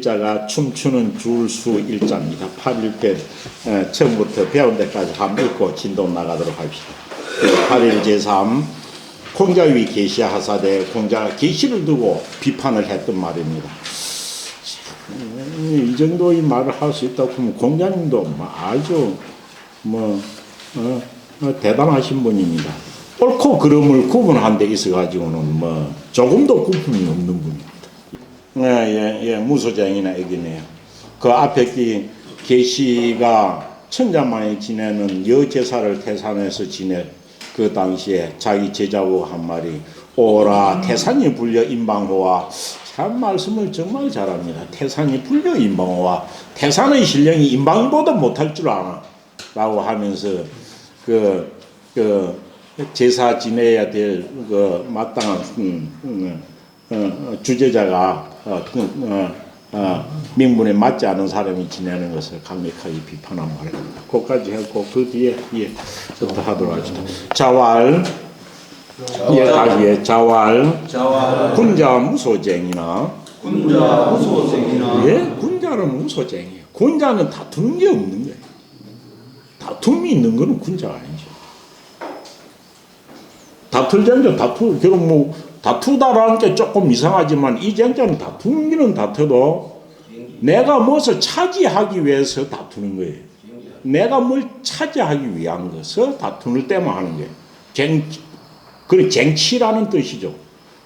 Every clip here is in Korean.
일자가 춤추는 줄수 일자입니다. 8일편 처음부터 배운 데까지 한번 읽고 진도 나가도록 합시다. 8일 제3 공자위 계시하사대 공자가 계시를 두고 비판을 했던 말입니다. 이 정도의 말을 할 수 있다고 하면 공자님도 아주 대단하신 분입니다. 옳고 그름을 구분한 데 있어가지고는 조금도 구분이 없는 분입니다. 무소쟁이나 애기네요. 그 앞에 계시가 천자만이 지내는 여제사를 태산에서 지내 그 당시에 자기 제자고 한 말이 오라 태산이 불려 인방호와 참 말씀을 정말 잘합니다. 태산이 불려 인방호와 태산의 신령이 인방보다 못할 줄 아나 라고 하면서 그 제사 지내야 될 그 마땅한 주제자가 명분에 맞지 않은 사람이 지내는 것을 강력하게 비판한 말입니다. 그것까지 했고 그 뒤에 부터 하도록 하겠습니다. 자왈 군자 무소쟁이나 군자는 무소쟁이에요. 군자는 다투는 게 없는 거예요. 다툼이 있는 거는 군자가 아니죠. 다툴전자 결국 다투다라는 게 조금 이상하지만 이 쟁자는 다투기는 다투도 내가 무엇을 차지하기 위해서 다투는 거예요. 내가 뭘 차지하기 위한 것을 다투는 때만 하는 거예요. 그게 쟁치라는 뜻이죠.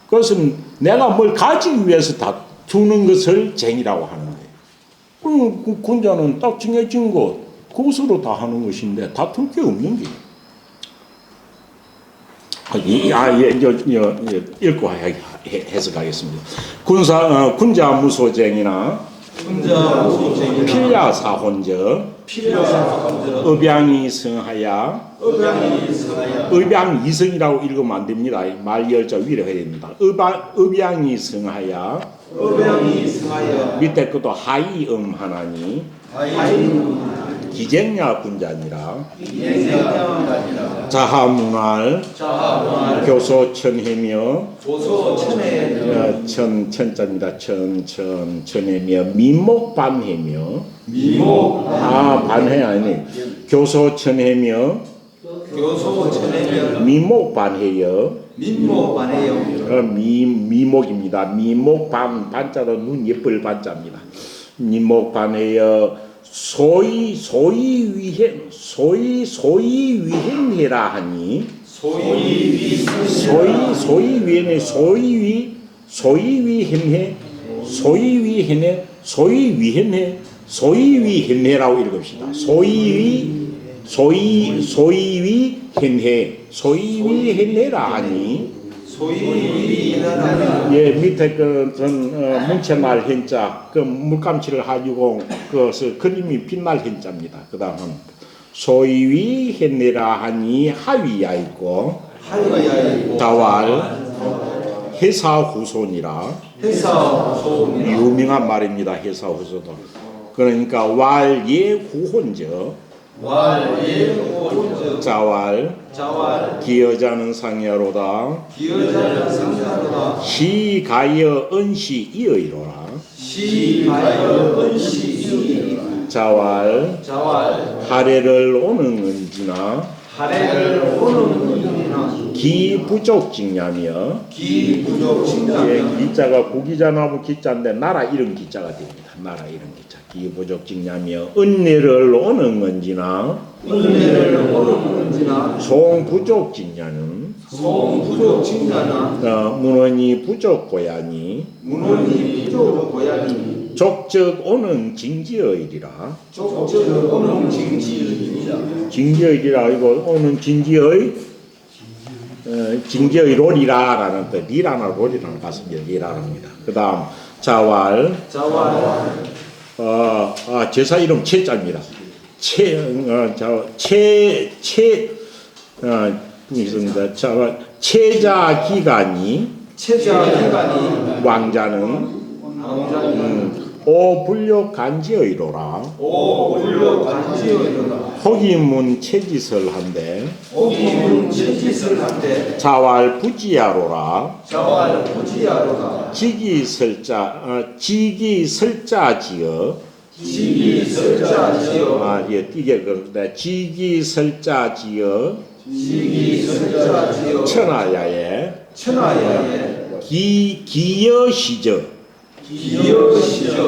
그것은 내가 뭘 가지기 위해서 다투는 것을 쟁이라고 하는 거예요. 그 군자는 딱 정해진 것 그것으로 다 하는 것인데 다툴 게 없는 게 읽고 해석하겠습니다. 군자 무소쟁이나 필야사혼저 의병이 성하야 의병이성이라고 읽으면 안 됩니다. 말열자 위로 해야 됩니다. 의병이 성하야 밑에 것도 하이음 하나니 기쟁야 군자니라 자하문활 교소천해며 천자입니다. 천해며 민목반해며 반해 아니 교소천해며 민목반해여 미목입니다. 미목반 반자로 눈 예쁠 반자입니다. 민목반해여 소위 위행해라 하니 소위 위행해라고 읽읍시다. 소위 위행해라 하니 밑에 뭉쳐날 현자 물감칠을 가지고 그것을 그림이 빛날 현자입니다. 그 다음은 소위 했네라 하니 하위야 있고 자왈 해사후손이라 유명한 말입니다. 해사후손도 그러니까 왈예후혼저 자왈 기여자는 상야로다 시가여 은시 이의로라 자왈 하래를 오는 은지나 기부족직냐며 기자가 고기자나무 기자인데 나라 이름 기자가 됩니다. 나라 이름 기자 기부족직냐며 은혜를 오는 은지나 송부족직냐는 문헌이 부족 고양이 족적 오는 징지의리라 징지의리라 이거 오는 징지의 롤이라라는 뜻 리라나 롤이라는 같습니다. 리라랍니다. 그 다음 자왈 제사 이름 채자입니다. 있습니다. 자왈 채자 기간이 왕자는 오 불력 간지의로라. 오 불력 간지의로라. 혹이문 체지설한데. 혹이문 체지설한데. 자왈 부지야로라. 자왈 부지야로라. 지기설자지어. 지기설자지어. 이게 그런데 지기설자지어. 지기설자지어. 천하야에. 기여시저.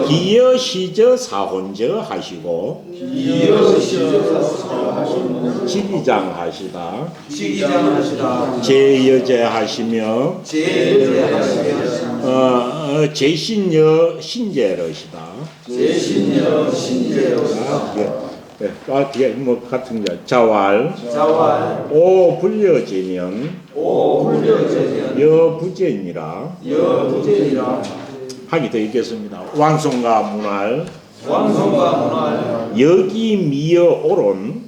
기여시저 사혼저 하시고. 지기장 하시다. 제여제 하시며. 제신여 신제러시다. 뒤에 뭐 같은 게 자왈. 오 불려제면. 여부제니라. 하기 더 있겠습니다. 왕송가 문할. 여기 미어 오론.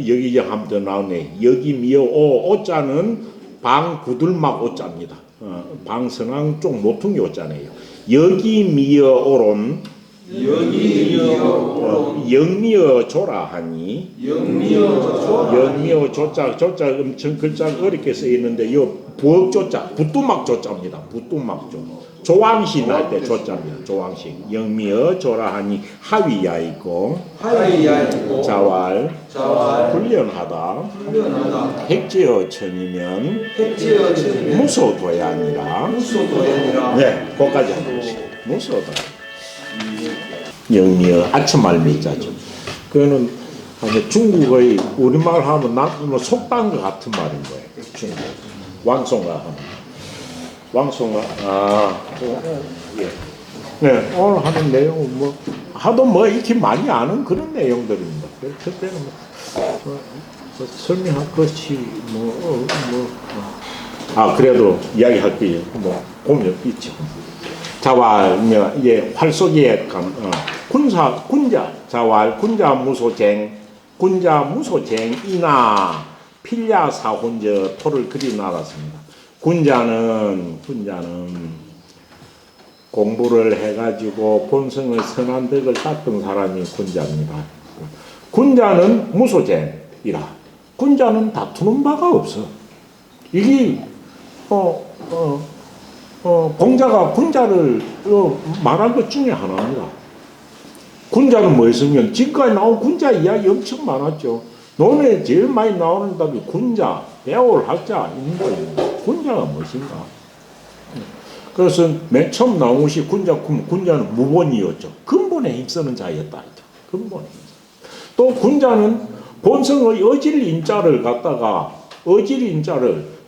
여기 이제 한번 더 나오네. 여기 미어 오자는 방구들막 오자입니다. 방선왕 쪽 모퉁이 오자네요. 여기 미어 오론. 영미어 조라 하니. 영미어 조자 엄청 글자 어렵게 써 있는데 요 부엌 조자 부뚜막 조자입니다. 부뚜막 조. 조왕신 할 때 조자입니다. 조왕신. 영미어 조라 하니 하위야 있고. 자왈. 훈련하다. 핵제어 천이면. 무소도야니라. 네, 거기까지 한 번씩. 무소도. 영미어 아침말 미자죠. 그거는 중국의 우리말 하면 뭐 속단과 같은 말인 거예요. 중국 왕송가 하면 왕송가 예. 네, 오늘 하는 내용은 뭐 하도 뭐 이렇게 많이 아는 그런 내용들입니다. 그때는 뭐 설명할 것이 그래도 이야기할 게 뭐 보면 있죠. 자왈 이제 활쏘기에 군자 자왈 군자 무소쟁이나 필야 사혼저 토를 그리 나갔습니다. 군자는 공부를 해가지고 본성의 선한 덕을 닦은 사람이 군자입니다. 군자는 무소쟁이라. 군자는 다투는 바가 없어. 이게 공자가 군자를 말한 것 중에 하나입니다. 군자는 뭐였으면 지금까지 나온 군자 이야기 엄청 많았죠. 논에 제일 많이 나오는 답이 군자, 배울 학자 있는 거예요. 군자가 무엇인가? 그래서 맨 처음 나온 것이 군자는 무본이었죠. 근본에 힘쓰는 자였다. 근본에 힘쓰는. 또 군자는 본성의 어질인자를 갖다가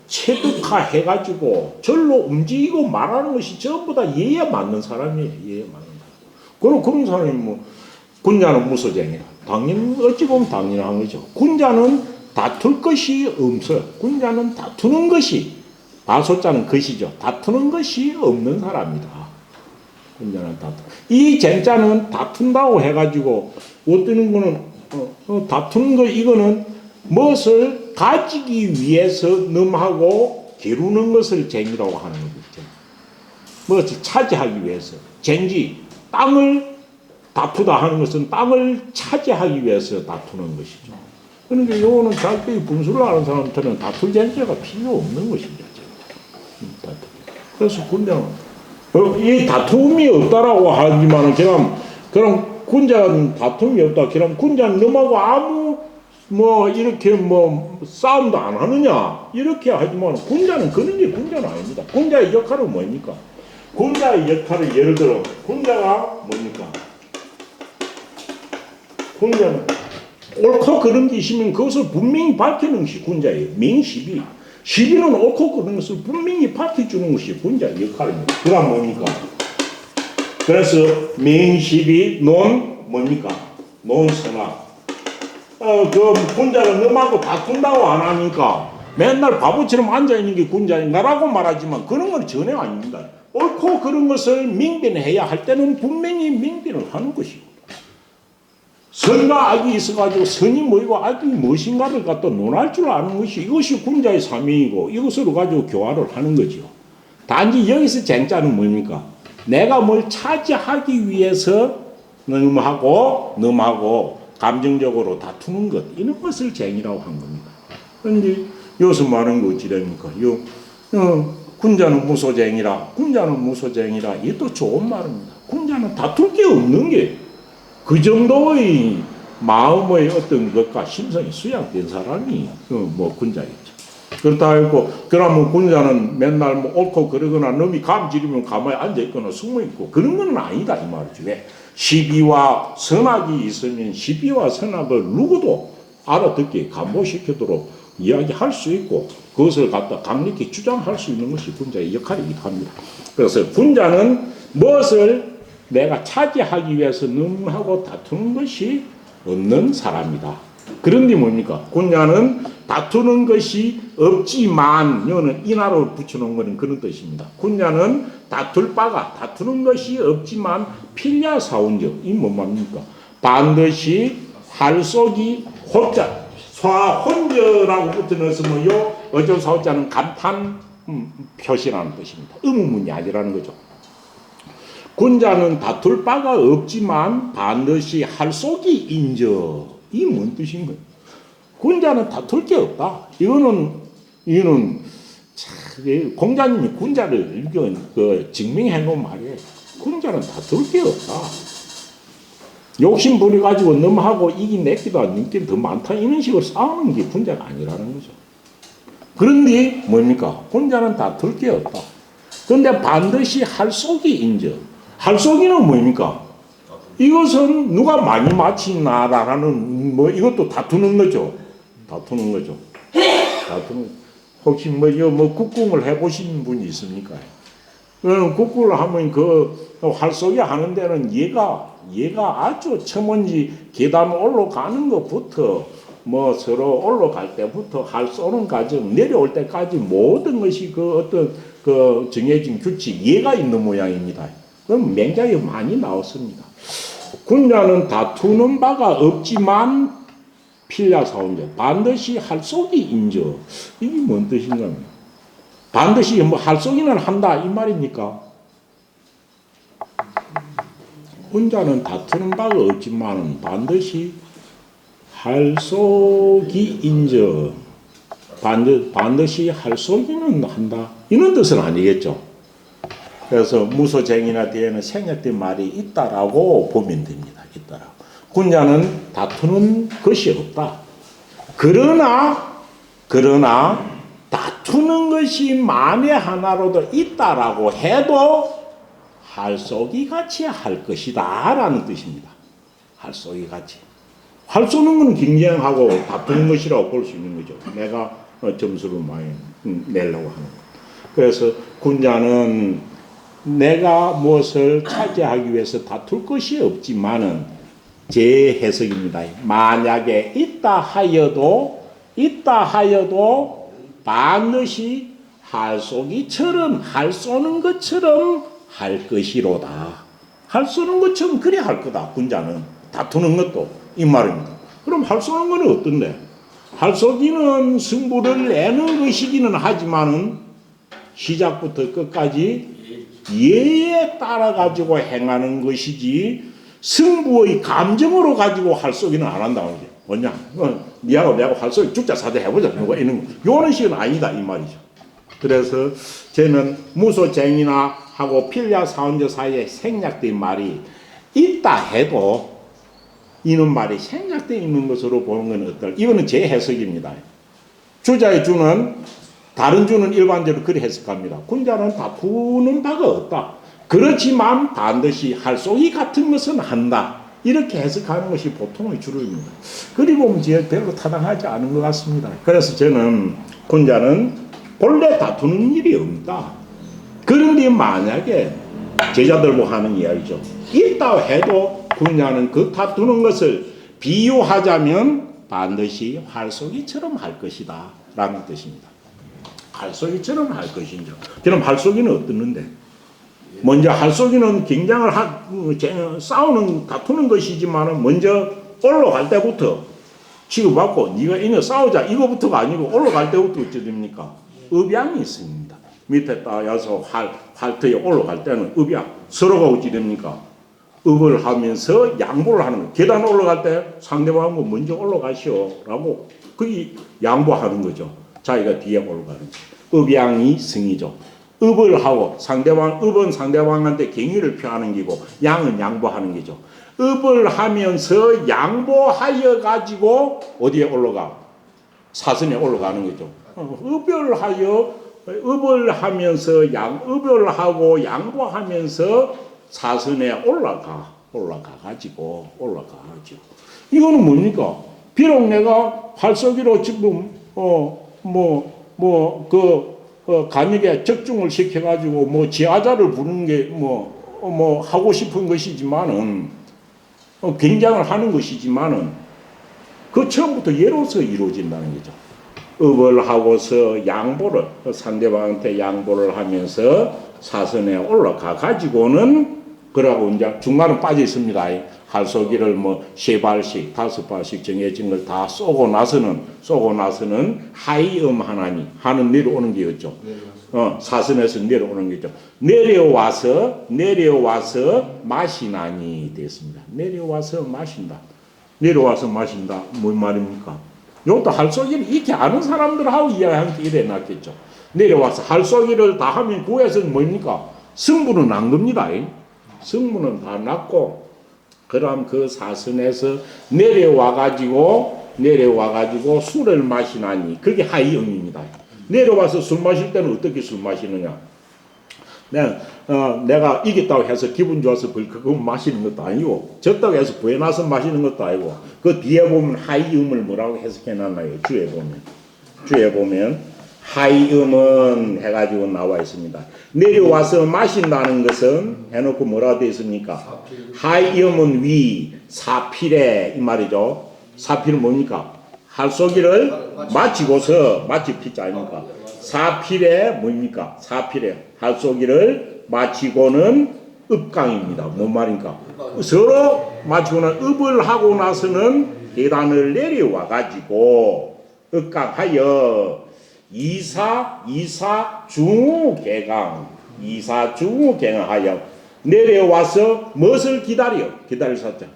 체득화해가지고 절로 움직이고 말하는 것이 전부 다 예에 맞는 사람이에요. 예에 맞는 사람. 그런 사람이 군자는 무소쟁이라. 어찌 보면 당연한 거죠. 군자는 다툴 것이 없어요. 군자는 다투는 것이, 다소자는 것이죠. 다투는 것이 없는 사람이다. 군자는 이 쟁자는 다툰다고 해가지고 어떤 거는 다투는 거 이거는 무엇을 가지기 위해서 넘하고 기르는 것을 쟁이라고 하는 거죠. 무엇을 차지하기 위해서. 쟁지, 땅을 다투다 하는 것은 땅을 차지하기 위해서 다투는 것이죠. 그러니까 이거는 자기의 분수를 아는 사람한테는 다툴 쟁자가 필요 없는 것입니다. 그래서 군자는 이 다툼이 없다라고 하지만은 그럼 군자는 다툼이 없다. 그럼 군자는 너하고 아무 이렇게 싸움도 안 하느냐 이렇게 하지만 군자는 그런 게 군자는 아닙니다. 군자의 역할은 뭡니까? 군자의 역할을 예를 들어 군자가 뭡니까? 군자는 옳고 그른 게 있으면 그것을 분명히 밝히는 것이 군자예요. 명시비. 시비는 옳고 그른 것을 분명히 밝혀주는 것이 군자의 역할입니다. 그럼 뭡니까? 그래서 명시비 뭡니까? 논선악. 군자가 너하고 다툰다고 안 하니까 맨날 바보처럼 앉아있는 게 군자인가라고 말하지만 그런 건 전혀 아닙니다. 옳고 그런 것을 명변해야 할 때는 분명히 명변을 하는 것이고 선과 악이 있어가지고 선이 뭐이고 악이 무엇인가를 갖다 논할 줄 아는 것이 이것이 군자의 사명이고 이것으로 가지고 교화를 하는 거죠. 단지 여기서 쟁자는 뭡니까? 내가 뭘 차지하기 위해서 넘하고 감정적으로 다투는 것, 이런 것을 쟁이라고 한 겁니다. 그런데 여기서 말하는 거 어찌됩니까? 군자는 무소쟁이라, 이것도 좋은 말입니다. 군자는 다툴 게 없는 게 그 정도의 마음의 어떤 것과 심성이 수양된 사람이 군자겠죠. 그렇다 하고 그러면 군자는 맨날 옳고 그러거나 남이 감지르면 가만히 앉아있거나 숨어있고 그런 건 아니다 이 말이죠. 왜? 시비와 선악이 있으면 시비와 선악을 누구도 알아듣게 감모시키도록 이야기할 수 있고 그것을 갖다 강력히 주장할 수 있는 것이 군자의 역할이기도 합니다. 그래서 군자는 무엇을 내가 차지하기 위해서 능하고 다투는 것이 없는 사람이다. 그런데 뭡니까? 군자는 다투는 것이 없지만, 이거는 인하로 붙여놓은 것은 그런 뜻입니다. 군자는 다투는 것이 없지만 필야사운적, 이 뭔 말입니까? 반드시 할속이 혼자, 사혼저라고 붙여넣었으면 어쩔 사오자는 감탄 표시라는 뜻입니다. 의문문이 아니라는 거죠. 군자는 다툴 바가 없지만 반드시 할속이 인저. 이 뭔 뜻인가요? 군자는 다툴 게 없다. 이거는 공자님이 군자를 증명해 놓은 말이에요. 군자는 다툴 게 없다. 욕심 부려가지고 넘하고 이기 내기도 님끼리 더 많다. 이런 식으로 싸우는 게 군자가 아니라는 거죠. 그런데 뭡니까? 군자는 다툴 게 없다. 그런데 반드시 할속이 인저. 할속이는 뭡니까? 이것은 누가 많이 마치나라는 이것도 다투는 거죠. 혹시 국궁을 해보신 분이 있습니까? 국궁을 하면 할속이 하는 데는 얘가 아주 처먼지 계단 올라가는 것부터 서로 올라갈 때부터 할 쏘는 과정 내려올 때까지 모든 것이 어떤 정해진 규칙 예가 있는 모양입니다. 그럼 맹자에 많이 나왔습니다. 군자는 다투는 바가 없지만 필야사운적 반드시 할속이 인저. 이게 뭔 뜻인가? 반드시 할속이는 한다 이 말입니까? 군자는 다투는 바가 없지만 반드시 할속이 인저. 반드시 할속이는 한다. 이런 뜻은 아니겠죠. 그래서 무소쟁이나 뒤에는 생략된 말이 있다라고 보면 됩니다. 있다라고. 군자는 다투는 것이 없다. 그러나 다투는 것이 만에 하나로도 있다라고 해도 할쏘기 같이 할 것이다 라는 뜻입니다. 할쏘기 같이. 할쏘는 건 경쟁하고 다투는 것이라고 볼 수 있는 거죠. 내가 점수를 많이 내려고 하는 거. 그래서 군자는 내가 무엇을 차지하기 위해서 다툴 것이 없지만은 제 해석입니다. 만약에 있다 하여도 반드시 할쏘기처럼 할쏘는 것처럼 할 것이로다. 할쏘는 것처럼 그래 할 거다. 군자는 다투는 것도 이 말입니다. 그럼 할쏘는 것은 어떤데? 할쏘기는 승부를 내는 것이기는 하지만은 시작부터 끝까지 예에 따라 가지고 행하는 것이지 승부의 감정으로 가지고 할쏘기는 안 한다는 거죠. 뭐냐? 니하고 내하고 할쏘기 죽자 사자 해보자. 누가 이런 요런 식은 아니다 이 말이죠. 그래서 저는 무소쟁이나 하고 필야사운저 사이에 생략된 말이 있다 해도 이는 말이 생략되어 있는 것으로 보는 건 어떨? 이거는 제 해석입니다. 주자의 주는 다른 주는 일반적으로 그렇게 해석합니다. 군자는 다투는 바가 없다. 그렇지만 반드시 할쏘기 같은 것은 한다. 이렇게 해석하는 것이 보통의 주로입니다. 그리고 별로 타당하지 않은 것 같습니다. 그래서 저는 군자는 본래 다투는 일이 없다. 그런데 만약에 제자들고 하는 이야기죠. 있다 해도 군자는 그 다투는 것을 비유하자면 반드시 할쏘기처럼 할 것이다 라는 뜻입니다. 할쏘기처럼 할 것이죠. 그럼 할쏘기는 어떻는데? 먼저 할쏘기는 경쟁을 싸우는 다투는 것이지만 먼저 올라갈 때부터 치고받고 네가 이거 싸우자 이거부터가 아니고 올라갈 때부터 어찌 됩니까? 업양이 있습니다. 밑에 따여서 활터에 올라갈 때는 읍이야. 서로가 어찌 됩니까? 읍을 하면서 양보를 하는 거예요. 계단 올라갈 때 상대방은 먼저 올라가시오라고 그게 양보하는 거죠. 자기가 뒤에 올라가는 거죠. 읍양이 승이죠. 읍을 하고 읍은 상대방한테 경의를 표하는 게고 양은 양보하는 게죠. 읍을 하면서 양보하여 가지고 어디에 올라가? 사선에 올라가는 거죠. 읍을 하면서 읍을 하고 양보하면서 사선에 올라가가지고. 이거는 뭡니까? 비록 내가 활쏘기로 지금 간역에 적중을 시켜가지고 지하자를 부르는 게 하고 싶은 것이지만은 굉장을 하는 것이지만은 그 처음부터 예로서 이루어진다는 거죠. 읍을 하고서 상대방한테 양보를 하면서 사선에 올라가 가지고는 그러고 이제 중간은 빠져 있습니다. 활쏘기를 3발씩 5발씩 정해진 걸 다 쏘고 나서는 하이음 하는 내려오는 게였죠. 사선에서 내려오는 게죠. 내려와서 마시나니 됐습니다. 내려와서 마신다. 뭔 말입니까? 이것도 활쏘기를 익히 아는 사람들하고 이야기하면 이래 놨겠죠. 내려와서 활쏘기를 다 하면 구에서는 뭡니까? 승부는 난 겁니다. 승부는 다 났고, 그럼 그 사선에서 내려와가지고 술을 마시나니, 그게 하이음입니다. 내려와서 술 마실 때는 어떻게 술 마시느냐? 내가 이겼다고 해서 기분 좋아서 그거 마시는 것도 아니고, 졌다고 해서 부에나서 마시는 것도 아니고, 그 뒤에 보면 하이음을 뭐라고 해석해놨나요? 주에 보면 하이음은 해가지고 나와 있습니다. 내려와서 마신다는 것은 해놓고 뭐라고 되어 있습니까? 하이음은 위, 사필에 이 말이죠. 사필은 뭡니까? 활쏘기를 마치고서 피자 아닙니까? 사필에 뭡니까? 사필에 활쏘기를 마치고는 읍강입니다. 뭔 말입니까? 서로 마치고는 읍을 하고 나서는 계단을 내려와 가지고 읍강하여 이사중우개강 하여 내려와서 무엇을 기다려?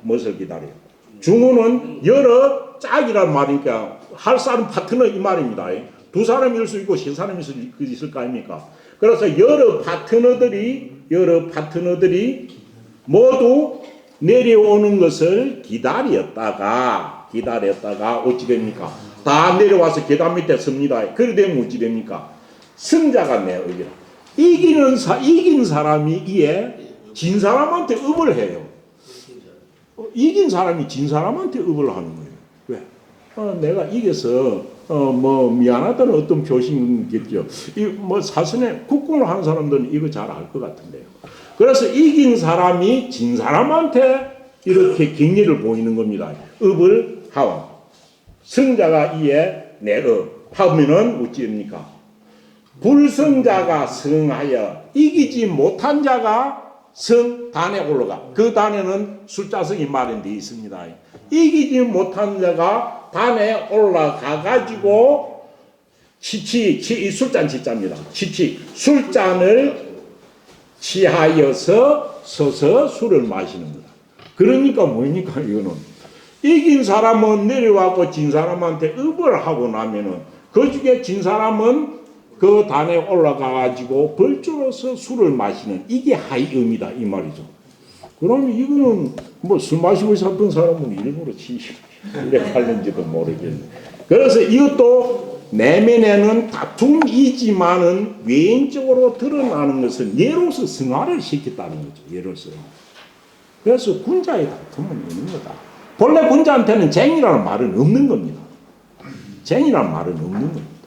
무엇을 기다려? 중우는 여러 짝이란 말이니까 할 사람 파트너 이 말입니다. 두 사람일 수 있고 세 사람일 수 있을 거 아닙니까? 그래서 여러 파트너들이 모두 내려오는 것을 기다렸다가 어찌 됩니까? 다 내려와서 계단 밑에 섭니다. 그래 되면 어찌 됩니까? 승자가 내 의기라. 이긴 사람이 진 사람한테 읍을 해요. 이긴 사람이 진 사람한테 읍을 하는 거예요. 왜? 내가 이겨서 미안하다는 어떤 표시겠죠. 사선에 국궁을 하는 사람들은 이거 잘 알 것 같은데요. 그래서 이긴 사람이 진 사람한테 이렇게 경례를 보이는 겁니다. 읍을 하와. 승자가 이에 내읍 하면은 어찌 됩니까? 불승자가 승하여 이기지 못한 자가 단에 올라가. 그 단에는 숫자성이 마련되어 있습니다. 이기지 못한 자가 단에 올라가 가지고 이 술잔 치자입니다. 술잔을 취하여서 서서 술을 마시는 거다. 그러니까 뭡니까 이거는? 이긴 사람은 내려와고 진 사람한테 읍을 하고 나면은 그 중에 진 사람은 그 단에 올라가 가지고 벌주로서 술을 마시는 이게 하이음이다 이 말이죠. 그럼 이거는 술 마시고 있었던 사람은 일부러 이래 하는지도 모르겠네. 그래서 이것도 내면에는 다툼이지만은 외인적으로 드러나는 것은 예로서 승화를 시켰다는 거죠. 예로서. 그래서 군자의 다툼은 있는 거다. 본래 군자한테는 쟁이라는 말은 없는 겁니다. 쟁이라는 말은 없는 겁니다.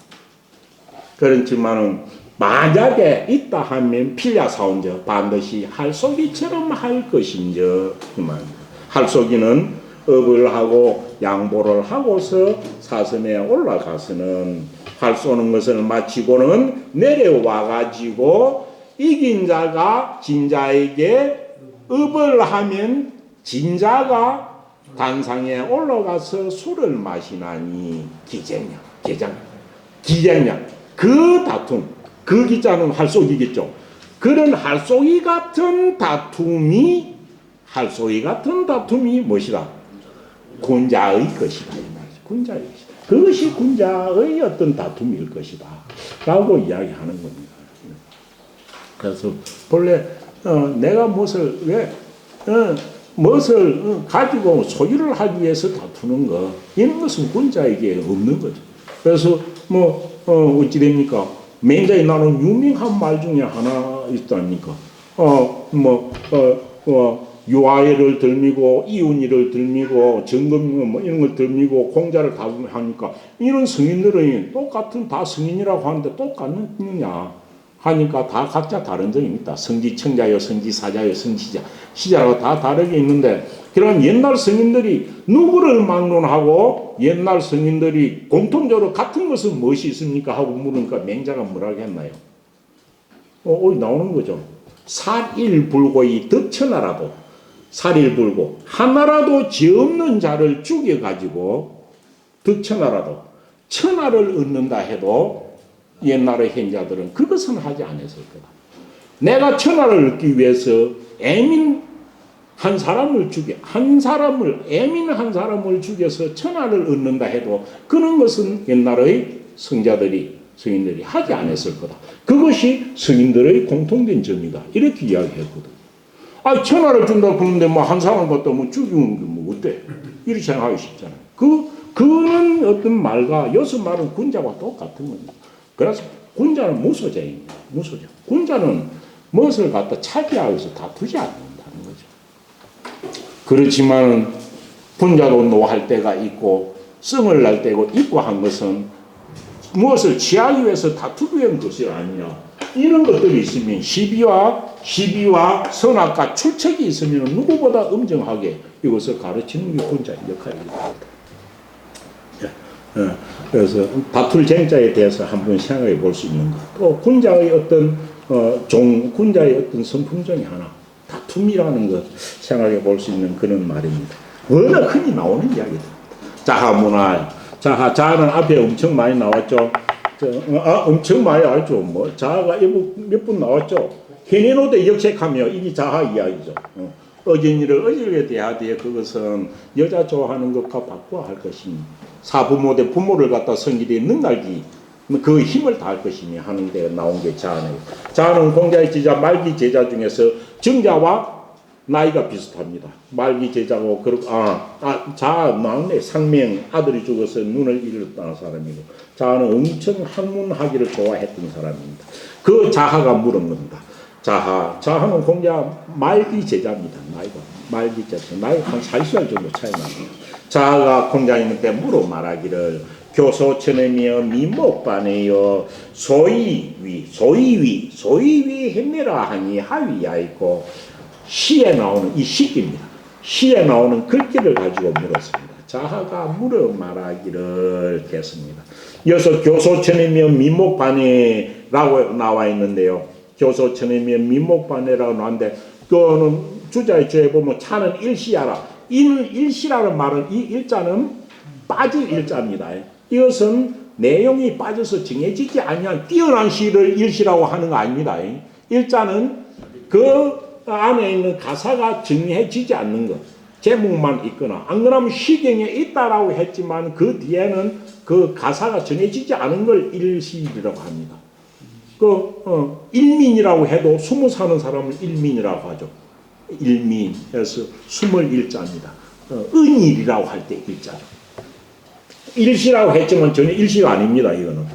그렇지만은 만약에 있다 하면 필야사온저 반드시 활쏘기처럼 할 것인저 이 말입니다. 활쏘기는 업을 하고 양보를 하고서 사선에 올라가서는 활 쏘는 것을 마치고는 내려와 가지고 이긴 자가 진자에게 업을 하면 진자가 단상에 올라가서 술을 마시나니 기쟁량 그 다툼, 그 기자는 할쏘기겠죠. 그런 할쏘기 같은 다툼이 무엇이다? 군자의 것이다. 군자의 것이다. 그것이 군자의 어떤 다툼일 것이다. 라고 이야기하는 겁니다. 그래서 본래 내가 무엇을 가지고 소유를 하기 위해서 다투는 거, 이런 것은 군자에게 없는 거죠. 그래서 어찌 됩니까? 맹자에 나오는 유명한 말 중에 하나 있다니까. 유아애를 들미고 이윤이를 들미고 정금 이런 걸 들미고 공자를 가하니까 이런 성인들은 똑같은 다 성인이라고 하는데 똑같느냐 하니까 다 각자 다른 점이 있다. 성지청자요, 성지사자요, 성시자. 시자라고 다 다르게 있는데, 그럼 옛날 성인들이 누구를 막론하고 옛날 성인들이 공통적으로 같은 것은 무엇이 있습니까? 하고 물으니까 맹자가 뭐라고 했나요? 나오는 거죠. 살일불고의 덕천하라도, 살일불고 하나라도 죄 없는 자를 죽여가지고 덕천하라도 천하를 얻는다 해도 옛날의 hen자들은 그것은 하지 않았을 거다. 내가 천하를 얻기 위해서 애민 한 사람을 죽여서 천하를 얻는다 해도 그런 것은 옛날의 성인들이 하지 않았을 거다. 그것이 성인들의 공통된 점이다. 이렇게 이야기했거든. 천하를 준다 그러는데 한 사람 갖다 죽이는 게 어때? 이렇게 생각하기 쉽잖아요. 그는 어떤 말과 여섯 말은 군자와 똑같은 겁니다. 그래서 군자는 무소자입니다. 무소자. 군자는 무엇을 갖다 차지하기 위해서 다투지 않는다는 거죠. 그렇지만 군자도 노할 때가 있고 성을 날 때고 있고 한 것은 무엇을 취하기 위해서 다투기 위한 것이 아니냐. 이런 것들이 있으면 시비와 선악과 출첵이 있으면 누구보다 엄정하게 이것을 가르치는 게 군자의 역할입니다. 그래서 다툴 쟁자에 대해서 한번 생각해 볼 수 있는 것. 또 군자의 어떤 군자의 어떤 성품 중에 하나, 다툼이라는 것 생각해 볼 수 있는 그런 말입니다. 워낙 흔히 나오는 이야기입니다. 자하문화, 자하는 앞에 엄청 많이 나왔죠. 엄청 많이 알죠. 자하가 몇 분 나왔죠. 현인호대 역색하며 이게 자하 이야기죠. 어진이를 어질게 대하되 그것은 여자 좋아하는 것과 바꿔 할 것이니 사부모 대 부모를 갖다 성기대 능갈기 그 힘을 다할 것이니 하는 데 나온 게 자하네요. 자하는 공자의 제자 말기 제자 중에서 정자와 나이가 비슷합니다. 말기 제자고 자하 막내 상명 아들이 죽어서 눈을 잃었다는 사람이고 자하는 엄청 학문하기를 좋아했던 사람입니다. 그 자하가 물은 겁니다. 자하는 공자 말기 제자입니다. 말기 제자. 나이가 한 40살 정도 차이 납니다. 자하가 공자님한테 물어 말하기를 교소천이며 미목반에요 소위위 했네라 하니 하위야 있고 시에 나오는 이 시기입니다. 시에 나오는 글귀를 가지고 물었습니다. 자하가 물어 말하기를 했습니다. 여기서 교소천이며 미목반에라고 나와 있는데요. 교소천이며 미목반에라고 나왔는데 그거는 주자의 주에 보면 차는 일시야라. 일시라는 말은 이 일자는 빠질 일자입니다. 이것은 내용이 빠져서 정해지지 아니한 뛰어난 시를 일시라고 하는 거 아닙니다. 일자는 그 안에 있는 가사가 정해지지 않는 것, 제목만 있거나 안 그러면 시경에 있다라고 했지만 그 뒤에는 그 가사가 정해지지 않은 걸 일시라고 합니다. 일민이라고 해도 숨어 사는 사람을 일민이라고 하죠. 일민, 그래서 숨을 일자입니다. 은일이라고 할 때 일자죠. 일시라고 했지만 전혀 일시가 아닙니다. 이거는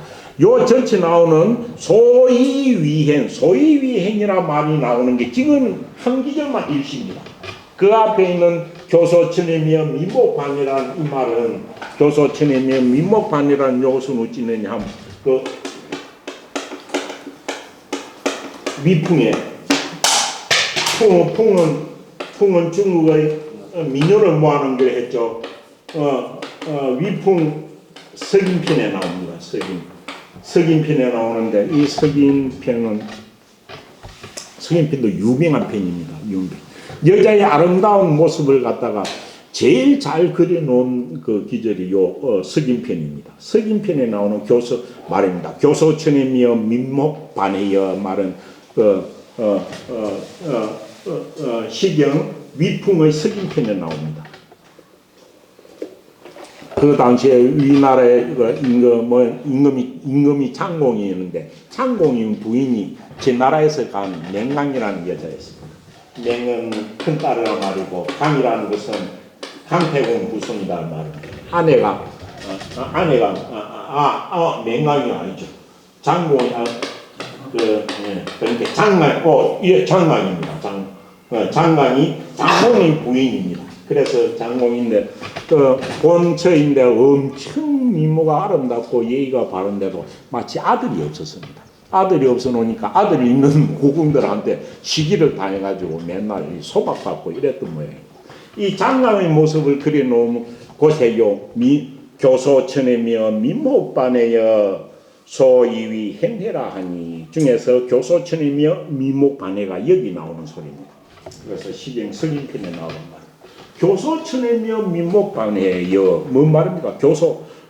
요 전체 나오는 소위위행이란 말이 나오는 게 지금 한 기절만 일시입니다. 그 앞에 있는 교소천이며 민목반이라는 이 말은 교소천이며 민목반이라는 요것은 어찌 있느냐 하면 그 위풍에 풍은 중국의 민요를 모아놓은 걸 했죠. 위풍 석인편에 나옵니다. 석인편에 나오는데 이 석인편도 유명한 편입니다. 여자의 아름다운 모습을 갖다가 제일 잘 그려놓은 그 기절이 요 석인편입니다. 석인편에 나오는 교서 말입니다. 교소천의미어 민목반해여 말은 시경 위풍의 석인편에 나옵니다. 그 당시에 우리나라에 임금이 장공이었는데 장공인 부인이 제 나라에서 간 맹강이라는 여자였습니다. 맹은 큰 딸이란 말이고 강이라는 것은 강태공 후손이라는 말입니다. 맹강이 아니죠. 장공이 그러니까 장강입니다. 장강이 장공의 부인입니다. 그래서 장공인데 본처인데 엄청 미모가 아름답고 예의가 바른데도 마치 아들이 없었습니다. 아들이 없어 놓으니까 아들이 있는 고궁들한테 시기를 당해가지고 맨날 소박받고 이랬던 모양이에요. 이 장강의 모습을 그려놓은 곳에요. 교소천의며 민목반해여 소이위 행해라 하니 중에서 교소천의며 민목반해가 여기 나오는 소리입니다. 그래서 시경 석인편에 나오는 말. 교소천의며 민목반해여 뭔 말입니까?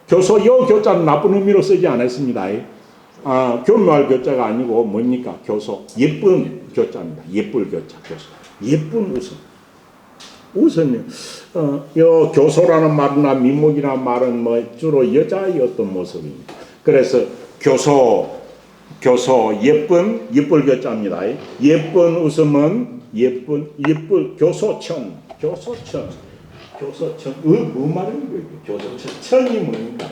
교소여 교자는 나쁜 의미로 쓰지 않았습니다. 교묘할 교자가 아니고 뭡니까? 교소 예쁜 교자입니다. 예쁠 교자 교소 예쁜 우선 요 교소라는 말이나 민목이라는 말은 뭐 주로 여자의 어떤 모습입니다. 그래서 교소 예쁠 교자입니다. 예쁜 웃음은 예쁠 교소천 뭐 말입니까? 교소천 천이 뭡니까?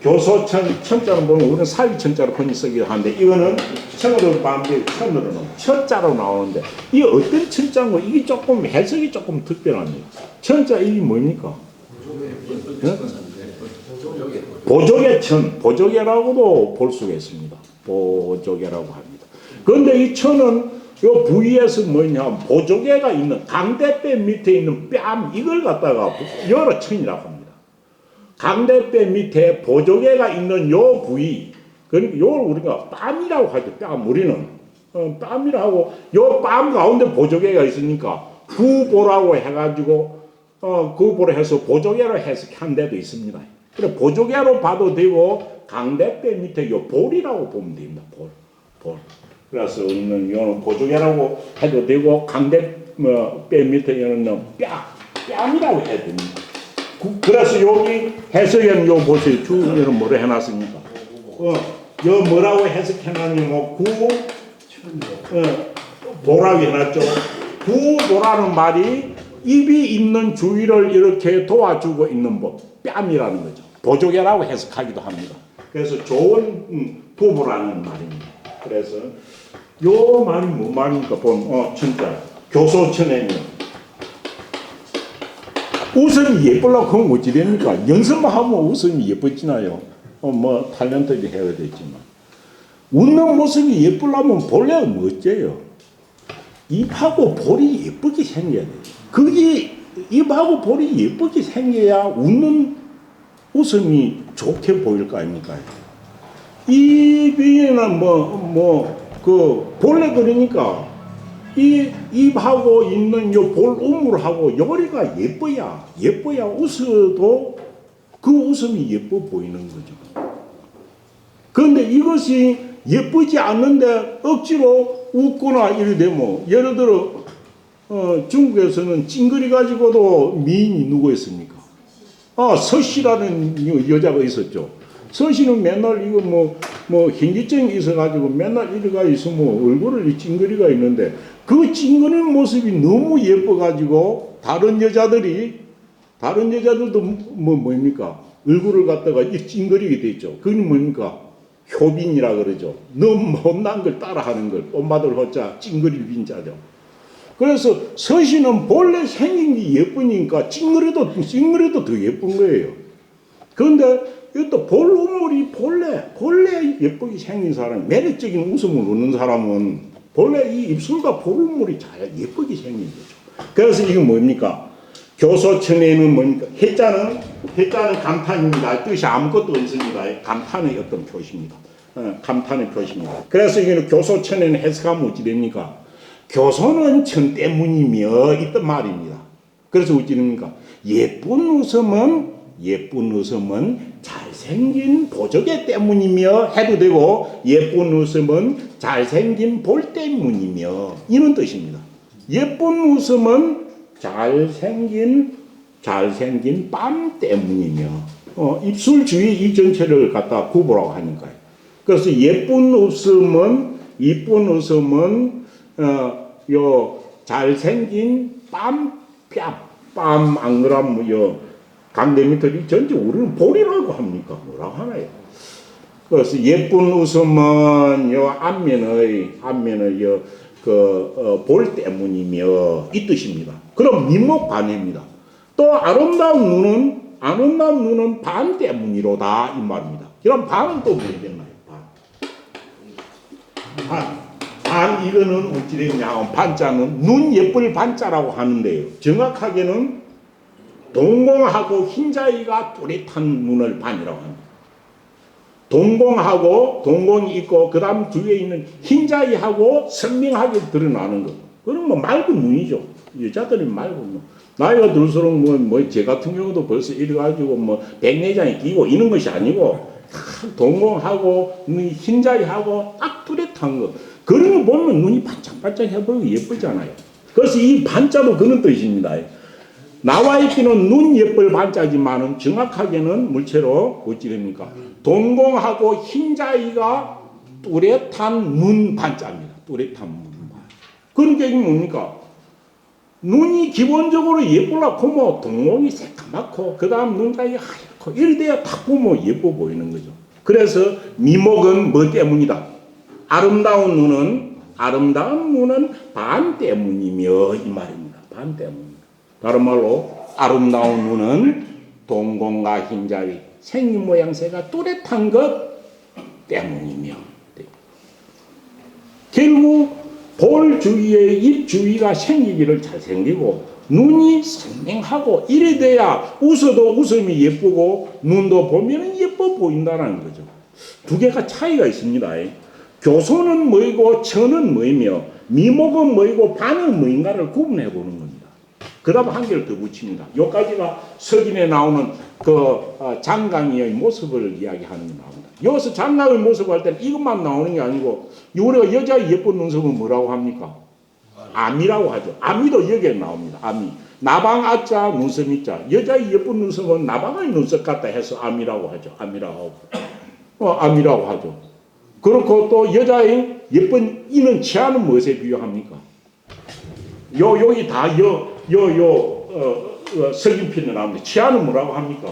교소천 천자로 보면 우리는 사위천자로 흔히 쓰기도 하는데 이거는 천으로 반대 천으로는 천자로 나오는데 이게 어떤 천자고 이게 조금 해석이 조금 특별합니다. 천자 이게 뭡니까? 보조개 천, 보조개라고도 볼 수가 있습니다. 보조개라고 합니다. 그런데 이 천은 요 부위에서 뭐냐 보조개가 있는 강대뼈 밑에 있는 뺨 이걸 갖다가 여러 천이라고 합니다. 강대뼈 밑에 보조개가 있는 요 부위, 그러니까 요 우리가 뺨이라고 하죠. 뺨 우리는 뺨이라고 요 뺨 가운데 보조개가 있으니까 구보라고 해가지고 구보로 해서 보조개로 해석한 데도 있습니다. 그래 보조개로 봐도 되고 강대뼈 밑에 요 볼이라고 보면 됩니다. 볼. 그래서 우리는 요는 보조개라고 해도 되고 강대뼈 밑에 요는 뺨이라고 해야 됩니다. 그래서 여기 해석에는 요 보세요. 주는 뭐로 해놨습니까? 요 뭐라고 해석해놨냐면 보라고 해놨죠. 구보라는 말이 입이 있는 주위를 이렇게 도와주고 있는 뺨이라는 거죠. 보조개라고 해석하기도 합니다. 그래서 좋은 부부라는 말입니다. 그래서 요 말이 뭐 말입니까? 천자 교소천의며 웃음이 예쁘려고 하면 어찌 됩니까? 연습만 하면 웃음이 예뻐지나요? 뭐 탤런트도 해야 되지만 웃는 모습이 예쁘려면 본래는 멋져요. 입하고 볼이 예쁘게 생겨야 돼요. 그게 입하고 볼이 예쁘게 생겨야 웃음이 좋게 보일 거 아닙니까? 입이나 본래 그러니까 이 입하고 있는 요 볼우물하고 요리가 예뻐야 웃어도 그 웃음이 예뻐 보이는 거죠. 그런데 이것이 예쁘지 않는데 억지로 웃거나 이래 되면 예를 들어 중국에서는 찡그리 가지고도 미인이 누구 있습니까? 서씨라는 여자가 있었죠. 서씨는 맨날 이거 현기증이 있어가지고 맨날 이래가 있으면 얼굴을 찡그리가 있는데 그 찡그리는 모습이 너무 예뻐가지고 다른 여자들도 뭡니까? 얼굴을 갖다가 이 찡그리게 됐죠. 그건 뭡니까? 효빈이라 그러죠. 너무 못난 걸 따라하는 걸 엄마들 호자 찡그릴 빈자죠. 그래서 서씨는 본래 생긴 게 예쁘니까 찡그려도 더 예쁜 거예요. 그런데 이것도 볼우물이 본래 예쁘게 생긴 사람, 매력적인 웃음을 웃는 사람은 본래 이 입술과 볼우물이 잘 예쁘게 생긴 거죠. 그래서 이건 뭡니까? 교소천에는 뭡니까? 해자는 감탄입니다. 뜻이 아무것도 없습니다. 감탄의 어떤 표시입니다. 감탄의 표시입니다. 그래서 이거는 교소천에는 해석하면 어찌 됩니까? 교소는 천 때문이며 있단 말입니다. 그래서 어찌 됩니까? 예쁜 웃음은 잘생긴 보조개 때문이며 해도 되고, 예쁜 웃음은 잘생긴 볼 때문이며, 이런 뜻입니다. 예쁜 웃음은 잘생긴 뺨 때문이며, 입술 주위 이 전체를 갖다 구보라고 하니까요. 그래서 이쁜 웃음은 요 잘생긴 뺨 안 그러면 요 강대 밑들이 전체 우리는 볼이라고 합니까? 뭐라고 하나요? 그래서 예쁜 웃음은 요 안면의 볼 때문이며 이 뜻입니다. 그럼 민목 반해입니다. 또 아름다운 눈은 반 때문이로다 이 말입니다. 그럼 반은 또 뭐겠나요? 반 이거는 어찌 되냐? 반자는 눈 예쁠 반자라고 하는데요. 정확하게는 동공하고 흰자위가 뚜렷한 눈을 반이라고 합니다. 동공이 있고 그 다음 뒤에 있는 흰자위하고 선명하게 드러나는 것. 그런 뭐 맑은 눈이죠. 여자들이 맑은 눈. 나이가 들수록 제 같은 경우도 벌써 이래가지고 백내장이 끼고 이런 것이 아니고 동공하고 눈이 흰자위하고 딱 뚜렷한 거. 그런 거 보면 눈이 반짝반짝 해보이고 예쁘잖아요. 그래서 이 반자도 그런 뜻입니다. 나와 있기는 눈 예쁠 반자지만은 정확하게는 물체로 어찌 됩니까? 동공하고 흰자위가 뚜렷한 눈 반자입니다. 뚜렷한 눈 반. 그런 게 뭡니까? 눈이 기본적으로 예쁠라고 뭐 동공이 새까맣고 그 다음 눈가이 하얗고 이래야 딱 보면 예뻐 보이는 거죠. 그래서 미목은 뭐 때문이다? 아름다운 눈은 반 때문이며 이 말입니다. 반 때문입니다. 다른 말로 아름다운 눈은 동공과 흰자위 생긴 모양새가 뚜렷한 것 때문이며, 결국 볼 주위에 입 주위가 생기기를 잘 생기고 눈이 선명하고 이래 돼야 웃어도 웃음이 예쁘고 눈도 보면 예뻐 보인다는 거죠. 두 개가 차이가 있습니다. 교소는 뭐이고 천은 뭐이며 미목은 뭐이고 반은 뭐인가를 구분해 보는 겁니다. 그 다음 한 개를 더 붙입니다. 요까지가 석인에 나오는 장강의 모습을 이야기하는 게 나옵니다. 여기서 장강의 모습을 할 때는 이것만 나오는 게 아니고 우리가 여자의 예쁜 눈썹은 뭐라고 합니까? 아미라고 하죠. 아미도 여기에 나옵니다. 아미. 나방 아자 눈썹 있자. 여자의 예쁜 눈썹은 나방의 눈썹 같다 해서 아미라고 하죠. 아미라고 하죠. 그렇고 또 여자의 예쁜 이는 치아는 무엇에 비유합니까? 여기 다 석인편에 나옵니다. 치아는 뭐라고 합니까?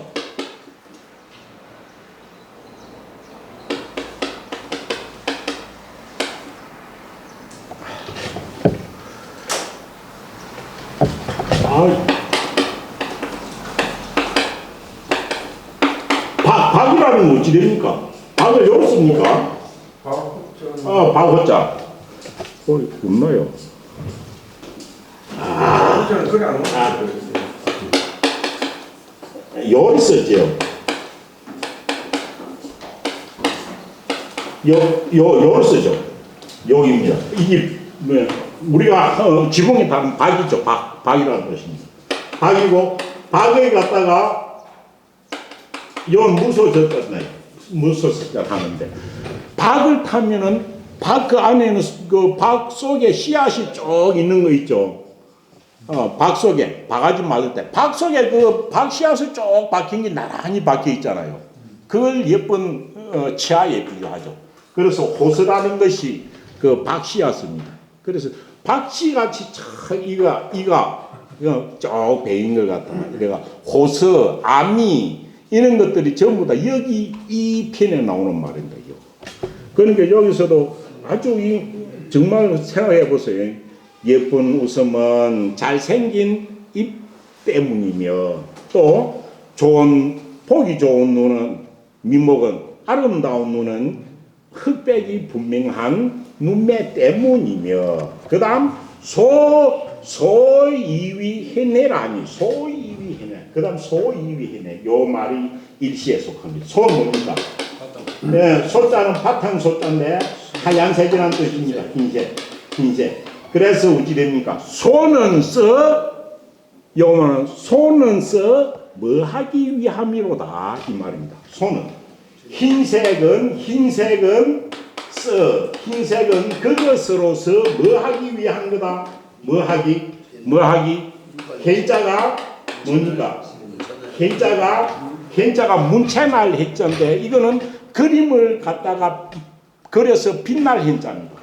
박이라는 건 어찌 됩니까? 박을 열었습니까? 박호자. 없나요? 요 있었죠. 요를 쓰죠. 여기입니다. 이게 우리가 지붕에 박은 박이죠. 박이라는 것입니다. 박이고 박을 갖다가 요 무소졌다 하는데 박을 타면은 박 그 안에는 그 박 속에 씨앗이 쭉 있는 거 있죠. 박 속에 바가지 맞을 때 박 속에 그 박 씨앗이 쭉 박힌 게 나란히 박혀 있잖아요. 그걸 예쁜 치아에 비유하죠. 그래서 호서라는 것이 그 박 씨앗입니다. 그래서 박씨 같이 이가 쭉 배인 것 같다. 그래가 호서, 아미 이런 것들이 전부 다 여기 이 편에 나오는 말입니다. 그러니까 여기서도 아주 정말 생각해 보세요. 예쁜 웃음은 잘생긴 입 때문이며 또 보기 좋은 눈은 미목은 아름다운 눈은 흑백이 분명한 눈매 때문이며 그 다음 소이위해내라니 소이위해내 그 다음 소이위해내 요 말이 일시에 속합니다. 소는 뭡니까? 네, 소자는 바탕 소자인데 하얀색이라는 뜻입니다. 흰색. 그래서 어찌 됩니까? 소는 요거는 손은 써 뭐 하기 위함이로다 이 말입니다. 손은 흰색은 그것으로서 뭐 하기 위한 거다. 뭐 하기 현자가 뭡니까? 현자가 문체날 해자인데 이거는 그림을 갖다가 그려서 빛날 현자입니다.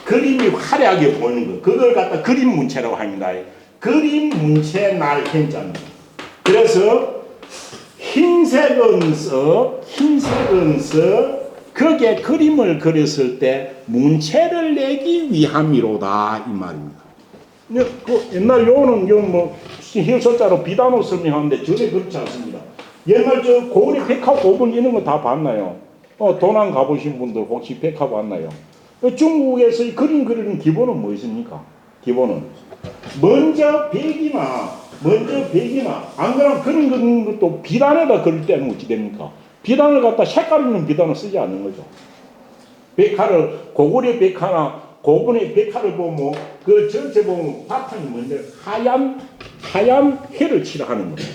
그림이 화려하게 보이는 거. 그걸 갖다 그림 문체라고 합니다. 그림 문체날 현자입니다. 그래서 흰색은 거기에 그림을 그렸을 때 문체를 내기 위함이로다 이 말입니다. 그 옛날 요는 뭐 흰소자로 비단호 설명하는데 전에 그렇지 않습니다. 옛날 저 고구려 백화 고분 이런 거 다 봤나요? 도난 가보신 분들 혹시 백화 봤나요? 중국에서 이 그림 그리는 기본은 무엇입니까? 기본은 먼저 백이나 안 그러면 그림 그리는 것도 비단에다 그릴 때는 어찌 됩니까? 비단을 갖다 색깔 있는 비단을 쓰지 않는 거죠. 백화를 고구려 백화나 고분의 백화를 보면 그 전체 보면 바탕이 뭔데 하얀 해를 칠하는 거예요.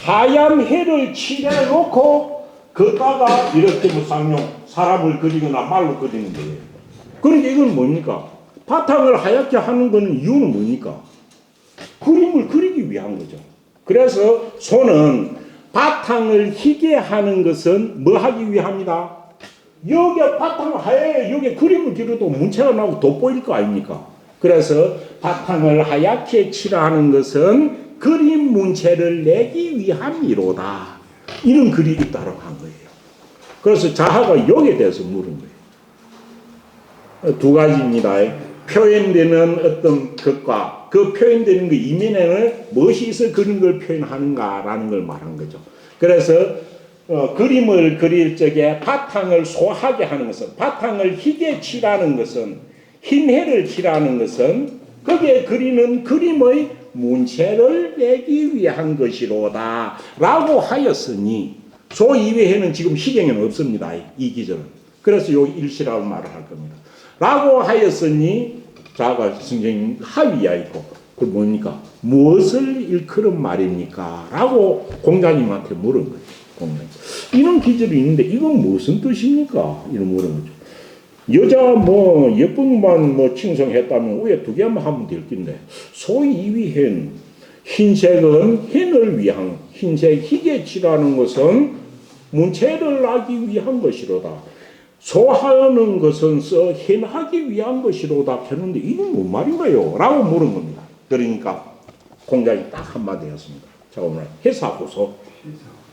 하얀 해를 칠해 놓고 거기다가 이렇게 뭐 쌍용 사람을 그리거나 말로 그리는 거예요. 그러니까 이건 뭡니까? 바탕을 하얗게 하는 거는 이유는 뭡니까? 그림을 그리기 위한 거죠. 그래서 손은 바탕을 희게 하는 것은 뭐 하기 위함이다? 여기에 바탕을 하얘 여기에 그림을 그려도 문체가 나오고 돋보일 거 아닙니까? 그래서 바탕을 하얗게 칠하는 것은 그림 문체를 내기 위함이로다. 이런 글이 있다고 한 거예요. 그래서 자하가 여기에 대해서 물은 거예요. 두 가지입니다. 표현되는 어떤 것과 그 표현되는 그 이면에는 무엇이 있어 그런 걸 표현하는가라는 걸 말한 거죠. 그래서 그림을 그릴 적에 바탕을 소하게 하는 것은 바탕을 희게 칠하는 것은 흰 해를 칠하는 것은 거기에 그리는 그림의 문체를 내기 위한 것이로다 라고 하였으니 소 이외에는 지금 시경에는 없습니다. 이 기절은. 그래서 요 일시라고 말을 할 겁니다. 라고 하였으니 자가 성경님 하위야 있고 그 뭡니까? 무엇을 일컬은 말입니까? 라고 공자님한테 물은 거죠. 공자님. 이런 기절이 있는데 이건 무슨 뜻입니까? 이런 물은 거죠. 여자 뭐 예쁜만 뭐 칭송했다면 위에 두 개만 하면 될 텐데 소위 이위hen 흰색은 흰을 위한 흰색 희게 칠하는 것은 문체를 하기 위한 것이로다. 소하는 것은 흰하기 위한 것이로다 했는데 이건 뭔 말인가요? 라고 물은 겁니다. 그러니까 공자님 딱 한마디 했습니다. 자 오늘 해사고소